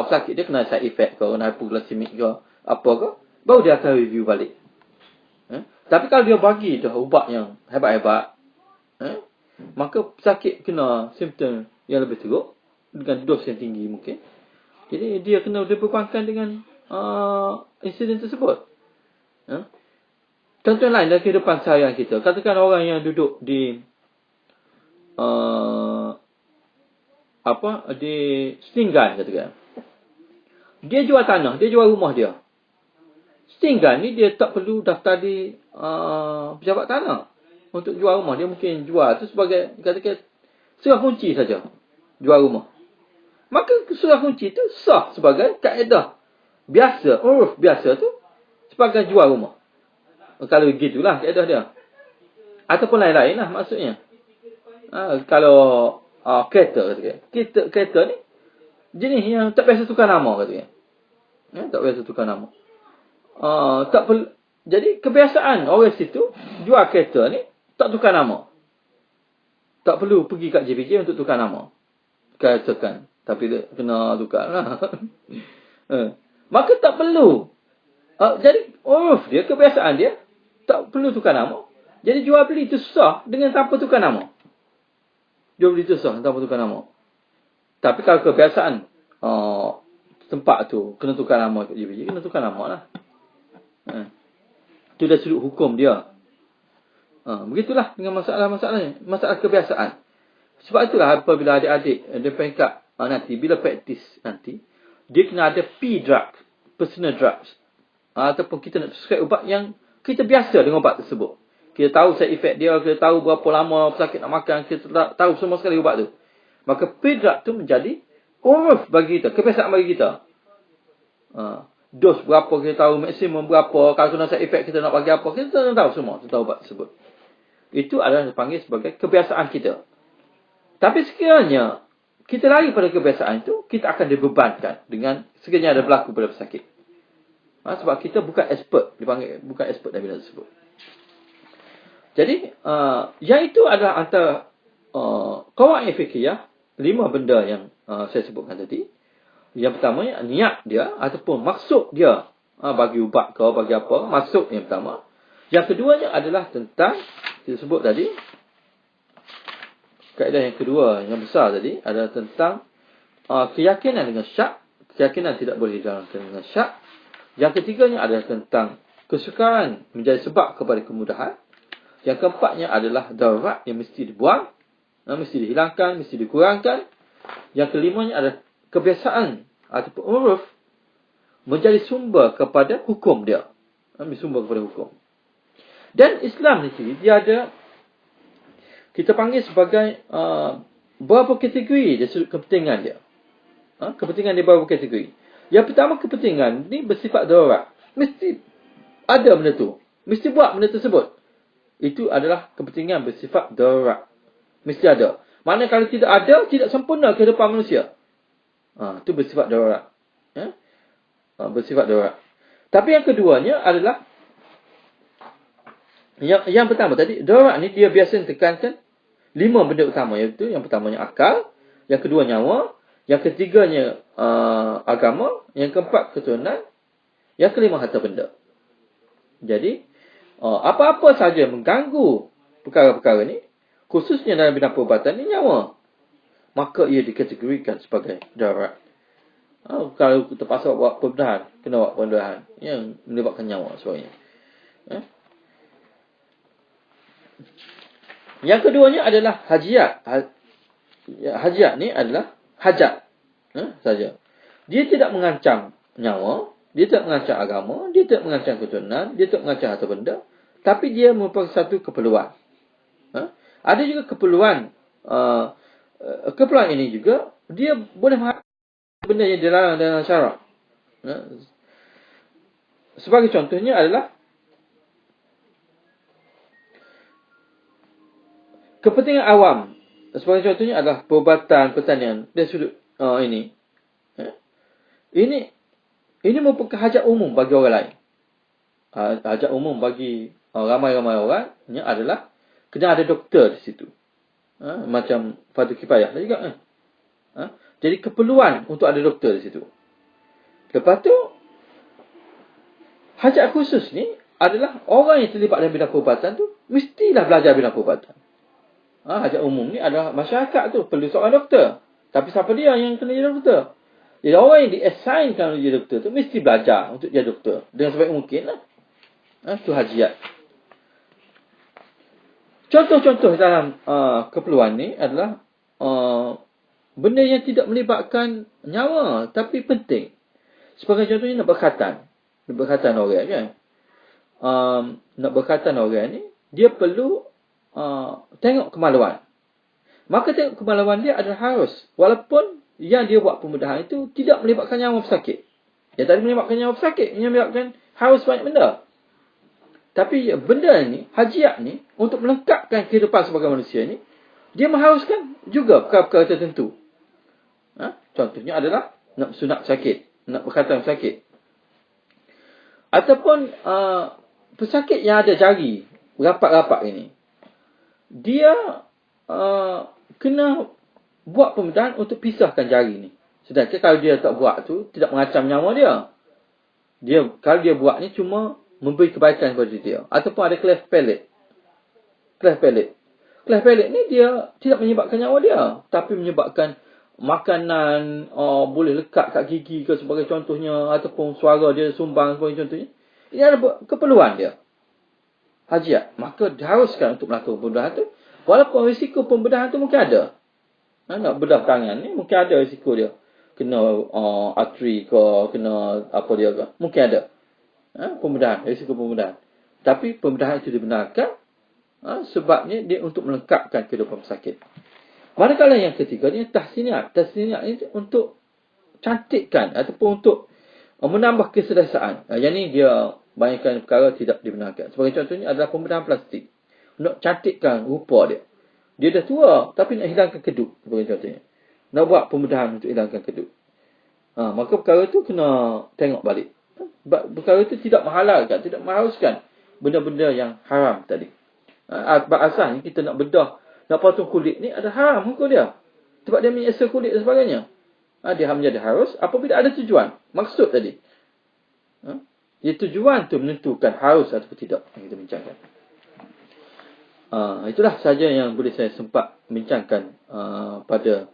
sakit dia kena side effect ke, kena hypoglycemic ke, apa ke, baru dia akan review balik. Tapi kalau dia bagi dah ubat yang hebat-hebat, maka sakit kena simptom yang lebih teruk dengan dos yang tinggi mungkin. Jadi dia kena dibebankan dengan insiden tersebut. Contoh lain dalam kehidupan seharian kita. Katakan orang yang duduk di di Setinggan katakan. Dia jual tanah, dia jual rumah dia. Setinggan ni dia tak perlu daftar di pejabat tanah untuk jual rumah. Dia mungkin jual tu sebagai katakan surah kunci saja. Jual rumah. Maka surah kunci tu sah sebagai kaedah biasa, uruf biasa tu sebagai jual rumah. Kalau gitulah kaedah dia. Ataupun lain-lain lah maksudnya. Kalau kereta katakan. Kereta ni jenis yang tak biasa tukar nama katakan. Tak biasa tukar nama. Tak perlu. Jadi kebiasaan orang situ jual kereta ni tak tukar nama. Tak perlu pergi kat JPJ untuk tukar nama. Katakan. Tapi dia kena tukar lah. Maka tak perlu. Jadi uruf dia, kebiasaan dia tak perlu tukar nama. Jadi jual beli itu sah dengan tanpa tukar nama. Jual beli itu sah tanpa tukar nama. Tapi kalau kebiasaan tempat tu kena tukar nama kat JPJ, kena tukar nama lah. Itu dah sudut hukum dia. Begitulah dengan masalah-masalahnya. Masalah kebiasaan. Sebab itulah apabila adik-adik dia peringkat nanti, bila praktis nanti, dia kena ada P-drug, personal drugs. Ataupun kita nak prescribe ubat yang kita biasa dengan ubat tersebut. Kita tahu side effect dia, kita tahu berapa lama pesakit nak makan, kita tahu semua sekali ubat tu. Maka P-drug tu menjadi uruf bagi kita, kebiasaan bagi kita. dos berapa, kita tahu maksimum berapa, kalau kena side effect kita nak bagi apa, kita tahu semua tentang ubat tersebut. Itu adalah dipanggil sebagai kebiasaan kita. Tapi sekiranya kita lari pada kebiasaan itu, kita akan dibebankan dengan sekiranya ada berlaku pada pesakit. Sebab kita bukan expert, dipanggil bukan expert dalam bidang tersebut. Jadi, yang itu adalah antara qawaid fiqhiyah, 5 benda yang saya sebutkan tadi. Yang pertamanya, niat dia ataupun maksud dia bagi ubat ke, bagi apa, maksud yang pertama. Yang keduanya adalah tentang, kita sebut tadi, kaedah yang kedua, yang besar tadi, adalah tentang keyakinan dengan syak. Keyakinan tidak boleh dijalankan dengan syak. Yang ketiganya adalah tentang kesukaran menjadi sebab kepada kemudahan. Yang keempatnya adalah darurat yang mesti dibuang, mesti dihilangkan, mesti dikurangkan. Yang kelimanya adalah kebiasaan ataupun uruf menjadi sumber kepada hukum dia. Sumber kepada hukum. Dan Islam ni sendiri, dia ada, kita panggil sebagai beberapa kategori dari sudut kepentingan dia. Kepentingan dia beberapa kategori. Yang pertama, kepentingan ni bersifat darurat. Mesti ada benda tu. Mesti buat benda tersebut. Itu adalah kepentingan bersifat darurat. Mesti ada. Mana kalau tidak ada, tidak sempurna kehidupan manusia. Itu bersifat darurat. Bersifat darurat. Tapi yang keduanya adalah, yang pertama tadi, darurat ni dia biasa tekankan 5 benda utama. Iaitu yang pertamanya akal, yang kedua nyawa, yang ketiganya agama, yang keempat keturunan, yang kelima harta benda. Jadi, apa-apa saja mengganggu perkara-perkara ni, khususnya dalam bidang perubatan ni, nyawa, maka ia dikategorikan sebagai darurat. Kalau terpaksa buat pembedahan, kena buat pembedahan yang melibatkan nyawa sebagainya. Yang keduanya adalah hajiat. Hajiat ni adalah hajat saja. Dia tidak mengancam nyawa, dia tidak mengancam agama, dia tidak mengancam keturunan, dia tidak mengancam harta benda, tapi dia merupakan satu keperluan. Ada juga keperluan. Keperluan ini juga dia boleh mengancam benda yang dilarang dalam syarak. Sebagai contohnya adalah kepentingan awam. Sebagai contohnya adalah perubatan, pertanian. Dari sudut ini. Ini merupakan hajat umum bagi orang lain. Hajat umum bagi ramai-ramai orangnya adalah kena ada doktor di situ. Macam fardu kifayah juga. Jadi keperluan untuk ada doktor di situ. Lepas tu, hajat khusus ni adalah orang yang terlibat dalam bidang perubatan tu mestilah belajar bidang perubatan. Hajat umum ni adalah masyarakat tu perlu seorang doktor. Tapi siapa dia yang kena jadi doktor? Jadi orang yang di-assignkan untuk jadi doktor tu mesti belajar untuk jadi doktor dengan sebaik mungkin lah. Itu hajiat. Contoh-contoh dalam keperluan ni adalah benda yang tidak melibatkan nyawa tapi penting. Sebagai contohnya nak berkhatan orang kan. Nak berkhatan orang ni, dia perlu tengok kemaluan. Maka tengok kemaluan dia adalah harus. Walaupun yang dia buat pembedahan itu tidak melibatkan nyawa pesakit. Yang tadi melibatkan nyawa pesakit, yang melibatkan harus banyak benda. Tapi benda ni, hajiat ni, untuk melengkapkan kehidupan sebagai manusia ni, dia mengharuskan juga perkara-perkara tertentu. Contohnya adalah nak sunat pesakit, nak berkhatan pesakit. Ataupun pesakit yang ada jari, rapat-rapat ini, dia kena buat pembedahan untuk pisahkan jari ni. Sedangkan kalau dia tak buat tu, tidak mengancam nyawa dia. Kalau dia buat ni cuma memberi kebaikan kepada dia. Ataupun ada cleft palate. Cleft palate ni dia tidak menyebabkan nyawa dia, tapi menyebabkan makanan boleh lekat kat gigi ke sebagai contohnya, ataupun suara dia sumbang sebagai contohnya. Ini adalah keperluan dia. Hajiat. Maka diharuskan untuk melakukan pembedahan tu. Walaupun risiko pembedahan tu mungkin ada. Nak bedah tangan ni mungkin ada risiko dia. Kena arteri ke, kena apa dia ke. Mungkin ada. Pembedahan, risiko pembedahan. Tapi pembedahan itu dibenarkan sebabnya dia untuk melengkapkan kehidupan pesakit. Manakala yang ketiga ni tahsiniat. Tahsiniat ni untuk cantikkan ataupun untuk menambah keselesaan. Yang ni dia banyakkan perkara tidak dibenarkan. Sebagai contohnya adalah pembedahan plastik. Nak cantikkan rupa dia. Dia dah tua tapi nak hilangkan kedut. Sebagai contohnya. Nak buat pembedahan untuk hilangkan kedut. Maka perkara tu kena tengok balik. Perkara itu tidak menghalalkan, tidak mengharuskan benda-benda yang haram tadi. Asalnya kita nak bedah, nak potong kulit ni ada haram hukum dia. Sebab dia menyeksa kulit dan sebagainya. Dia menjadi harus apabila ada tujuan. Maksud tadi. Ya, tujuan tu menentukan harus atau tidak yang kita bincangkan. Itulah saja yang boleh saya sempat bincangkan pada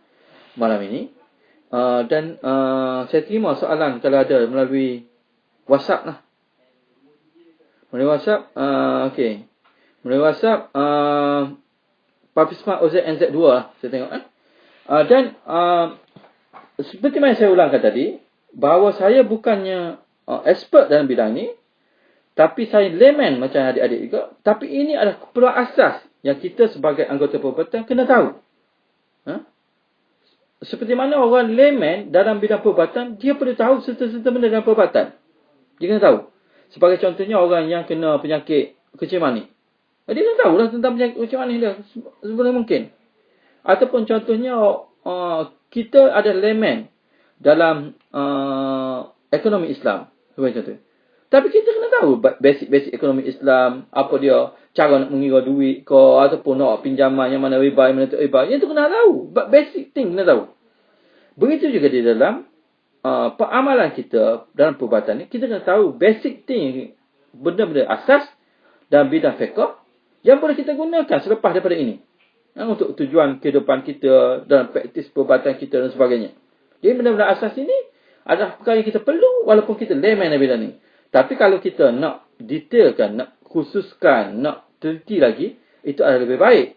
malam ini. Dan saya terima soalan kalau ada melalui WhatsApp lah. Melalui WhatsApp, okey. Melalui WhatsApp, Papisma OZNZ2 lah, saya tengok. Dan seperti mana saya ulangkan tadi, bahawa saya bukannya expert dalam bidang ni, tapi saya layman macam adik-adik juga. Tapi ini adalah keperluan asas yang kita sebagai anggota perubatan kena tahu. Seperti mana orang layman dalam bidang perubatan, dia perlu tahu serta-serta benda dalam perubatan. Dia kena tahu. Sebagai contohnya orang yang kena penyakit kecil manis. Dia kena tahulah tentang penyakit kecil manis dia sebelum mungkin. Ataupun contohnya kita ada layman dalam ekonomi Islam. Sebagai contoh. Tapi kita kena tahu basic ekonomi Islam. Apa dia, cara nak mengira duit ke, ataupun nak pinjaman yang mana riba, yang mana tak riba. Yang tu kena tahu. Basic thing kena tahu. Begitu juga di dalam peramalan kita dalam perubatan ni, kita kena tahu basic thing, benda-benda asas dalam bidang fiqh yang boleh kita gunakan selepas daripada ini. Untuk tujuan kehidupan kita, dalam praktis perubatan kita dan sebagainya. Jadi benda-benda asas ini adalah perkara yang kita perlu walaupun kita layman dalam bidang ni. Tapi kalau kita nak detailkan, nak khususkan, nak teliti lagi, itu adalah lebih baik.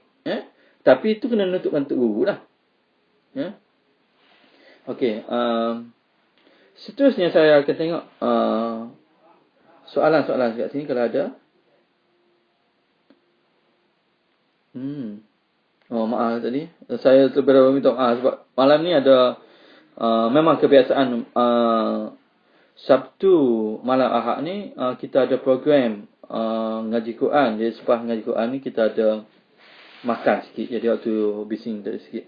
Tapi itu kena menentukan untuk guru lah. Okey. Seterusnya saya akan tengok soalan-soalan kat sini kalau ada. Maaf tadi. Saya terlebih minta maaf sebab malam ni ada memang kebiasaan Sabtu malam Ahad ni kita ada program ngaji Quran. Jadi selepas ngaji Quran ni kita ada makan sikit. Jadi waktu bising tadi sikit.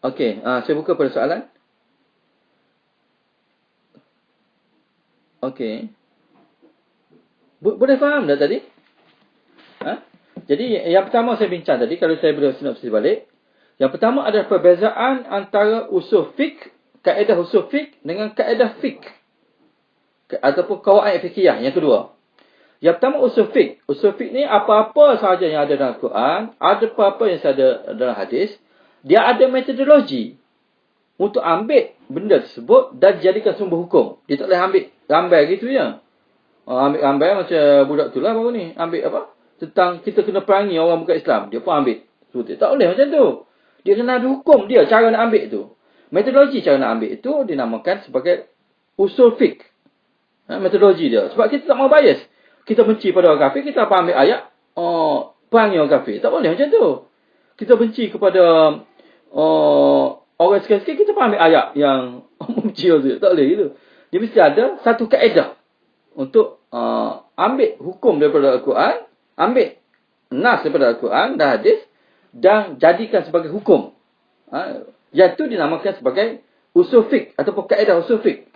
Okey. Saya buka pada soalan. Okey. Boleh faham dah tadi? Jadi yang pertama saya bincang tadi, kalau saya boleh sinopsis balik. Yang pertama adalah perbezaan antara usul fiqh, kaedah usul fiqh dengan kaedah fiqh. Ataupun kawaid fiqhiyah. Yang kedua. Yang pertama usul fiqh. Usul fiqh ni apa-apa sahaja yang ada dalam Quran, ada apa-apa yang ada dalam hadis, dia ada metodologi untuk ambil benda tersebut dan jadikan sumber hukum. Dia tak boleh ambil rambai gitu je. Ambil rambai macam budak tu lah baru ni. Ambil apa? Tentang kita kena perangi orang bukan Islam. Dia pun ambil. Tak boleh macam tu. Dia kena ada hukum dia, cara nak ambil tu. Metodologi cara nak ambil itu dinamakan sebagai usul fiqh. Metodologi dia. Sebab kita tak mau bias. Kita benci pada orang kafir, kita apa ambil ayat, perangi orang kafir. Tak boleh macam tu. Kita benci kepada orang sekali-sekali, kita ambil ayat yang membenci orang. Tak boleh gitu. Dia mesti ada satu kaedah untuk ambil hukum daripada Al-Quran, ambil nas daripada Al-Quran dan hadis, dan jadikan sebagai hukum. Yang itu dinamakan sebagai usul fiqh ataupun kaedah usul fiqh.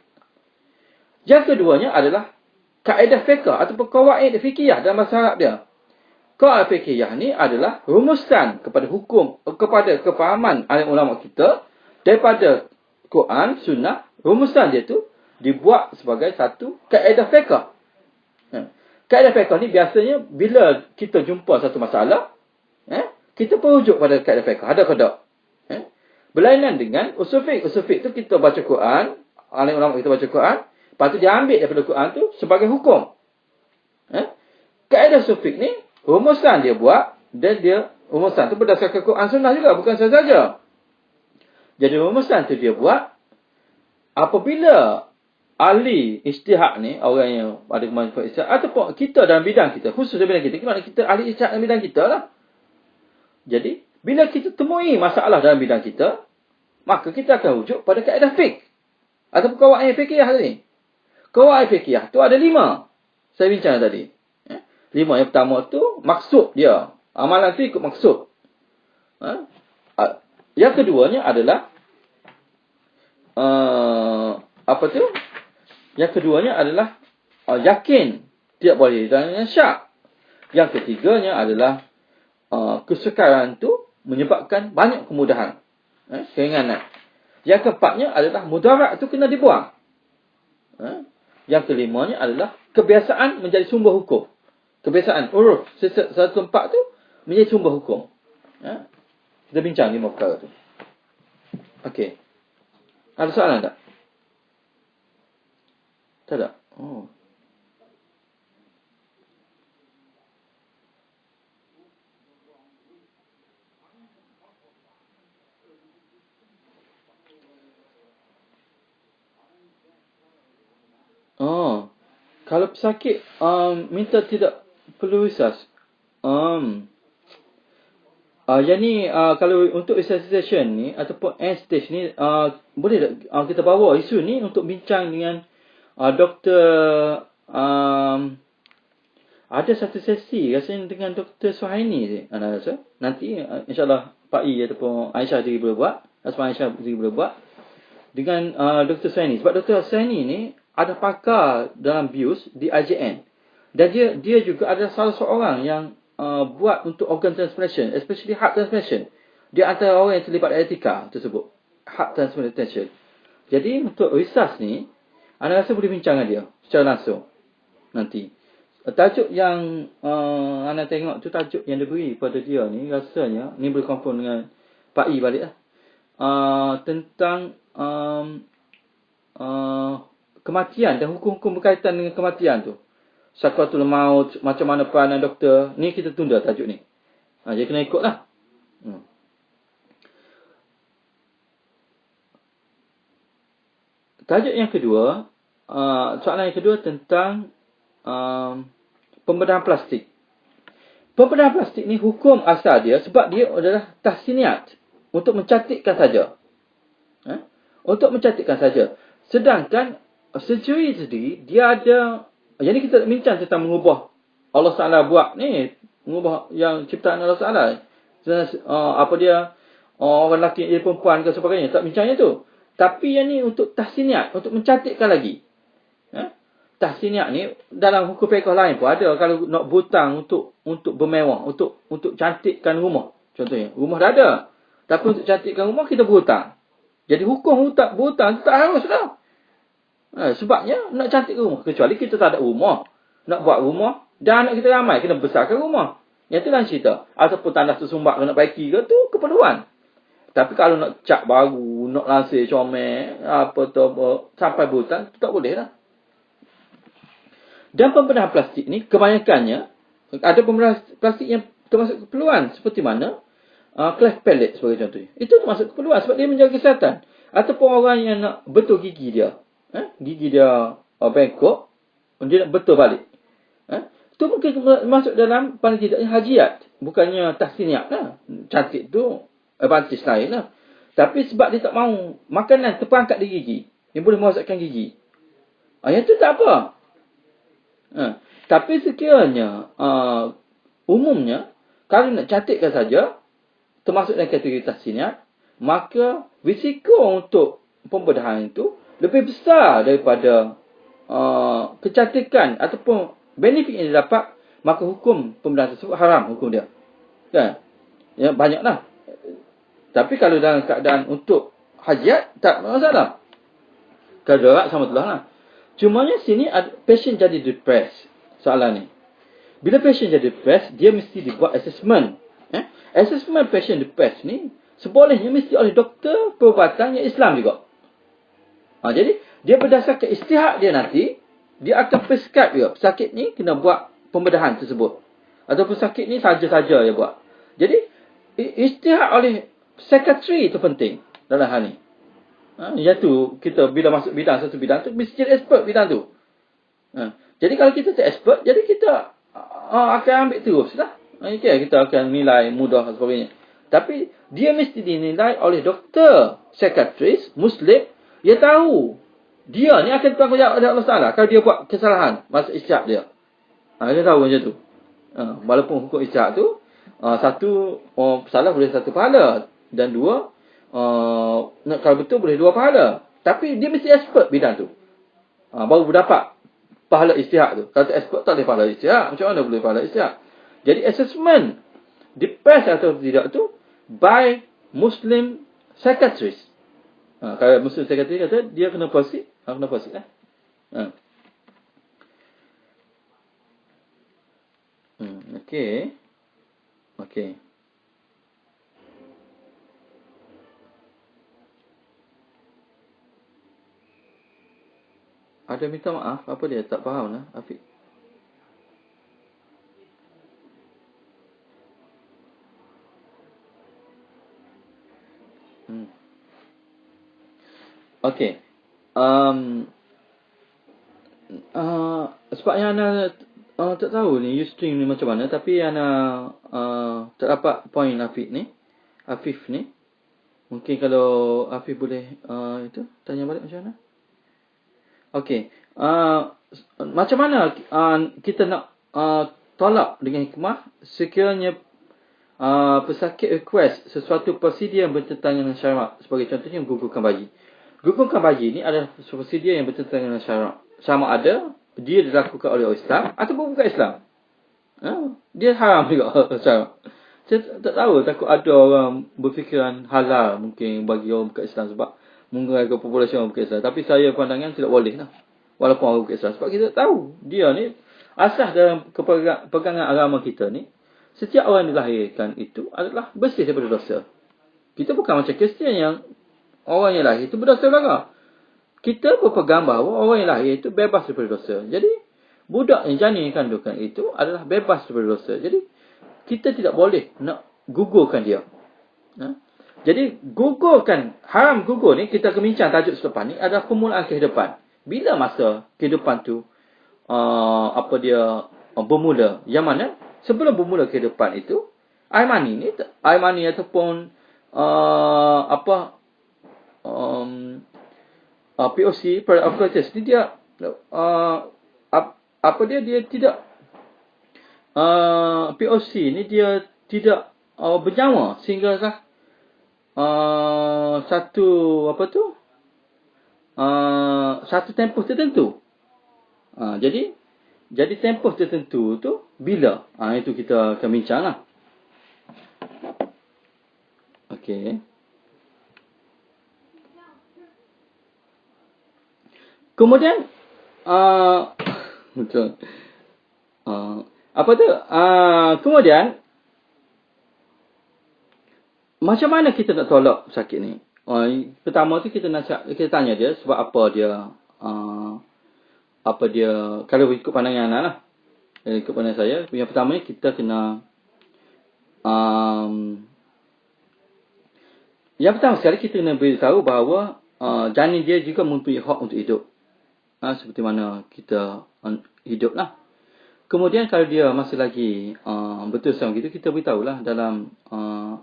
Yang keduanya adalah kaedah fiqh ataupun kawaid fiqhiyah dalam bahasa Arab dia. Kawaid fiqhiyah ni adalah rumusan kepada hukum, kepada kefahaman alim ulama kita daripada Quran, Sunnah. Rumusan dia tu dibuat sebagai satu kaedah fiqh. Kaedah fiqh ni biasanya bila kita jumpa satu masalah, kita perujuk pada kaedah fiqh. Ada ke tak? Berlainan dengan usul fiqh. Usul fiqh tu kita baca Quran, alim ulama kita baca Quran, lepas tu dia ambil daripada Quran tu sebagai hukum. Kaedah usul fiqh ni rumusan dia buat, dan dia rumusan tu berdasarkan Quran Sunnah juga, bukan sahaja. Jadi rumusan tu dia buat apabila ahli ijtihad ni, orang yang ada kemampuan ijtihad, ataupun kita dalam bidang kita, khusus dalam bidang kita, kita ahli ijtihad dalam bidang kita lah. Jadi Bila kita temui masalah dalam bidang kita, maka kita akan rujuk pada kaedah fiqh. Ataupun kawaid fiqhiyah tadi. Kawaid fiqhiyah tu ada 5. Saya bincang tadi. 5. Yang pertama tu maksud dia. Amalan tu ikut maksud. Yang keduanya adalah Yang keduanya adalah yakin. Tidak boleh dengan syak. Yang ketiganya adalah kesukaran tu menyebabkan banyak kemudahan. Keringanan. Yang keempatnya adalah mudarat tu kena dibuang. Yang kelimanya adalah kebiasaan menjadi sumber hukum. Kebiasaan uruf satu tempat tu menjadi sumber hukum. Kita bincang 5 perkara tu. Okey. Ada soalan tak? Tak ada? Oh. Oh. Kalau pesakit minta tidak perlu resusc. Yang ni kalau untuk resuscitation ni ataupun end stage ni boleh tak kita bawa isu ni untuk bincang dengan doktor ada satu sesi rasanya dengan Dr. Suhaini je. Rasa nanti insya-Allah Pak I ataupun Aisyah sendiri boleh buat, Asma Aisyah sendiri boleh buat dengan Dr. Suhaini. Sebab Dr. Suhaini ni ada pakar dalam BIUS di IJN. Dan dia juga ada salah seorang yang buat untuk organ transplantation, especially heart transplantation. Dia antara orang yang terlibat etika tersebut. Heart transplantation. Jadi untuk research ni, anda rasa boleh bincang dengan dia secara langsung nanti. Tajuk yang anda tengok tu tajuk yang dia beri pada dia ni rasanya ni boleh confirm dengan Pak I balik lah. Tentang kematian dan hukum-hukum berkaitan dengan kematian tu. Sakratul maut, macam mana peranan doktor. Ni kita tunda tajuk ni. Jadi kena ikut lah. Tajuk yang kedua, soalan yang kedua tentang pembedahan plastik. Pembedahan plastik ni hukum asal dia sebab dia adalah tahsiniat. Untuk mencantikkan saja. Untuk mencantikkan saja. Sedangkan surgery sendiri, dia ada. Jadi kita bincang tentang mengubah Allah Ta'ala buat ni. Mengubah yang ciptaan Allah Ta'ala. Apa dia, orang lelaki dia perempuan ke sebagainya. Tak bincangnya tu. Tapi yang ni untuk tahsiniat. Untuk mencantikkan lagi. Tahsiniat ni dalam hukum fiqh lain pun ada. Kalau nak berhutang untuk bermewah. Untuk cantikkan rumah. Contohnya. Rumah dah ada. Tapi untuk cantikkan rumah kita berhutang. Jadi hukum berhutang tak harus dah. Sebabnya nak cantik rumah. Kecuali kita tak ada rumah. Nak buat rumah. Dan anak kita ramai. Kena besarkan rumah. Yang tu lah cerita. Ataupun tandas tersumbat nak baiki ke. Tu keperluan. Tapi kalau nak cat baru. Nak lansir comel. Sampai berhutang. Tu tak boleh lah. Dan pembedahan plastik ni. Kebanyakannya. Ada pembedahan plastik yang termasuk keperluan. Seperti mana. Cleft palate sebagai contohnya. Itu termasuk keperluan. Sebab dia menjaga kesihatan. Ataupun orang yang nak betul gigi dia. Gigi dia bengkok, dia nak betul balik. Itu mungkin masuk dalam paling tidaknya hajiat. Bukannya tahsiniat lah. Cantik tu advantage lain lah. Tapi sebab dia tak mahu makanan terperangkap di gigi. Yang boleh merosakkan gigi. Yang tu tak apa. Tapi sekiranya umumnya, kalau nak cantikkan saja, termasuk dalam kategori tahsiniat, maka risiko untuk pembedahan itu lebih besar daripada kecantikan ataupun benefit yang didapat, maka hukum pembedahan tersebut haram hukum dia. Kan? Ya, banyaklah. Tapi kalau dalam keadaan untuk hajiat, tak masalah. Kalau darat sama telah lah. Cumanya sini patient jadi depressed. Soalan ni. Bila patient jadi depressed, dia mesti dibuat assessment. Assessment patient depressed ni, sebolehnya mesti oleh doktor perubatan yang Islam juga. Jadi, dia berdasarkan istihad dia nanti, dia akan prescribe dia. Pesakit ni kena buat pembedahan tersebut. Atau pesakit ni saja-saja dia buat. Jadi, istihad oleh psikiatri itu penting dalam hal ni. Yang tu, kita bila masuk bidang, satu bidang tu, mesti jadi expert bidang tu. Jadi, kalau kita tak expert, jadi kita akan ambil terus lah. Kita akan nilai mudah dan sebagainya. Tapi dia mesti dinilai oleh doktor, psikiatris, Muslim. Dia tahu dia ni akan bertanggungjawab pada Allah Taala kalau dia buat kesalahan masa isytihad dia. Dia tahu macam tu. Walaupun hukum isytihad tu, satu, salah boleh satu pahala. Dan dua, kalau betul boleh dua pahala. Tapi dia mesti expert bidang tu. Baru dapat pahala isytihad tu. Kalau expert tak boleh pahala isytihad. Macam mana boleh pahala isytihad? Jadi assessment dipass atau tidak tu by Muslim psychiatrist. Kalau Muslim psychiatrist kata dia kena proceed, kena proceed lah. Okey. Okey. Ada minta maaf, apa dia tak faham lah, Afiq. Okey. Sebabnya Ana tak tahu ni Ustream ni macam mana, tapi Ana tak dapat point Afif ni. Mungkin kalau Afif boleh itu tanya balik macam mana. Okey. Macam mana kita nak tolak dengan hikmah sekiranya pesakit request sesuatu prosedur yang bertentangan dengan syarak, sebagai contohnya gugurkan bayi. Gugurkan bayi ni adalah prosedur yang bertentangan dengan syarak. Sama ada dia dilakukan oleh orang Islam ataupun bukan Islam. Dia haram juga syarak. Saya tak tahu, takut ada orang berfikiran halal mungkin bagi orang bukan Islam sebab mengurangkan populasi orang bukan Islam. Tapi saya pandangan tidak boleh lah. Walaupun orang bukan Islam. Sebab kita tahu dia ni asas dalam pegangan agama kita ni, setiap orang yang dilahirkan itu adalah bersih daripada dosa. Kita bukan macam Kristian yang orang yang lahir itu berdosa belaka. Kita berpegang bahawa orang yang lahir itu bebas daripada dosa. Jadi budak yang janin kandungan itu adalah bebas daripada dosa. Jadi kita tidak boleh nak gugurkan dia. Jadi gugurkan, haram gugur ni, kita akan bincang tajuk selepas ni adalah permulaan kehidupan. Bila masa kehidupan tu bermula? Yang mana sebelum bermula kehidupan itu, air mani ataupun POC, product of conscious ni dia dia tidak POC ni dia tidak bernyawa sehinggalah satu tempoh tertentu. Jadi tempoh tertentu tu bila? Itu kita akan bincanglah. Okey. Kemudian betul. Kemudian macam mana kita nak tolak sakit ni? Pertama tu kita tanya dia sebab apa dia kalau ikut pandangan Ana lah. Ikut pandangan saya, yang pertama ni kita kena yang pertama sekali kita kena beritahu bahawa janin dia juga mempunyai hak untuk hidup. Seperti mana kita hidup lah. Kemudian kalau dia masih lagi betul sama gitu, kita beritahulah dalam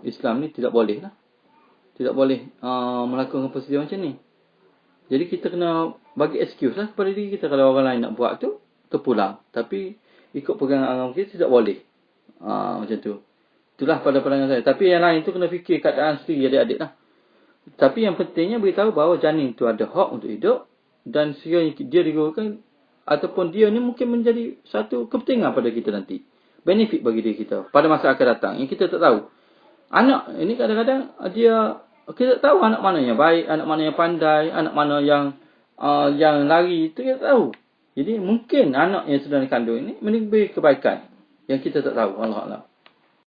Islam ni tidak boleh lah. Tidak boleh melakukan prosedur macam ni. Jadi kita kena bagi excuse lah kepada diri kita. Kalau orang lain nak buat tu, terpulang. Tapi ikut pegangan agama kita tidak boleh. Macam tu. Itulah pada pandangan saya. Tapi yang lain tu kena fikir keadaan sendiri adik-adik lah. Tapi yang pentingnya beritahu bahawa janin tu ada hak untuk hidup. Dan sekiranya dia digugurkan, ataupun dia ni mungkin menjadi satu kepentingan pada kita nanti. Benefit bagi diri kita pada masa akan datang. Yang kita tak tahu. Anak ini kadang-kadang kita tahu anak mana yang baik, anak mana yang pandai, anak mana yang lari, itu kita tahu. Jadi mungkin anak yang sedang dikandung ini memberi kebaikan yang kita tak tahu. Allah Allah.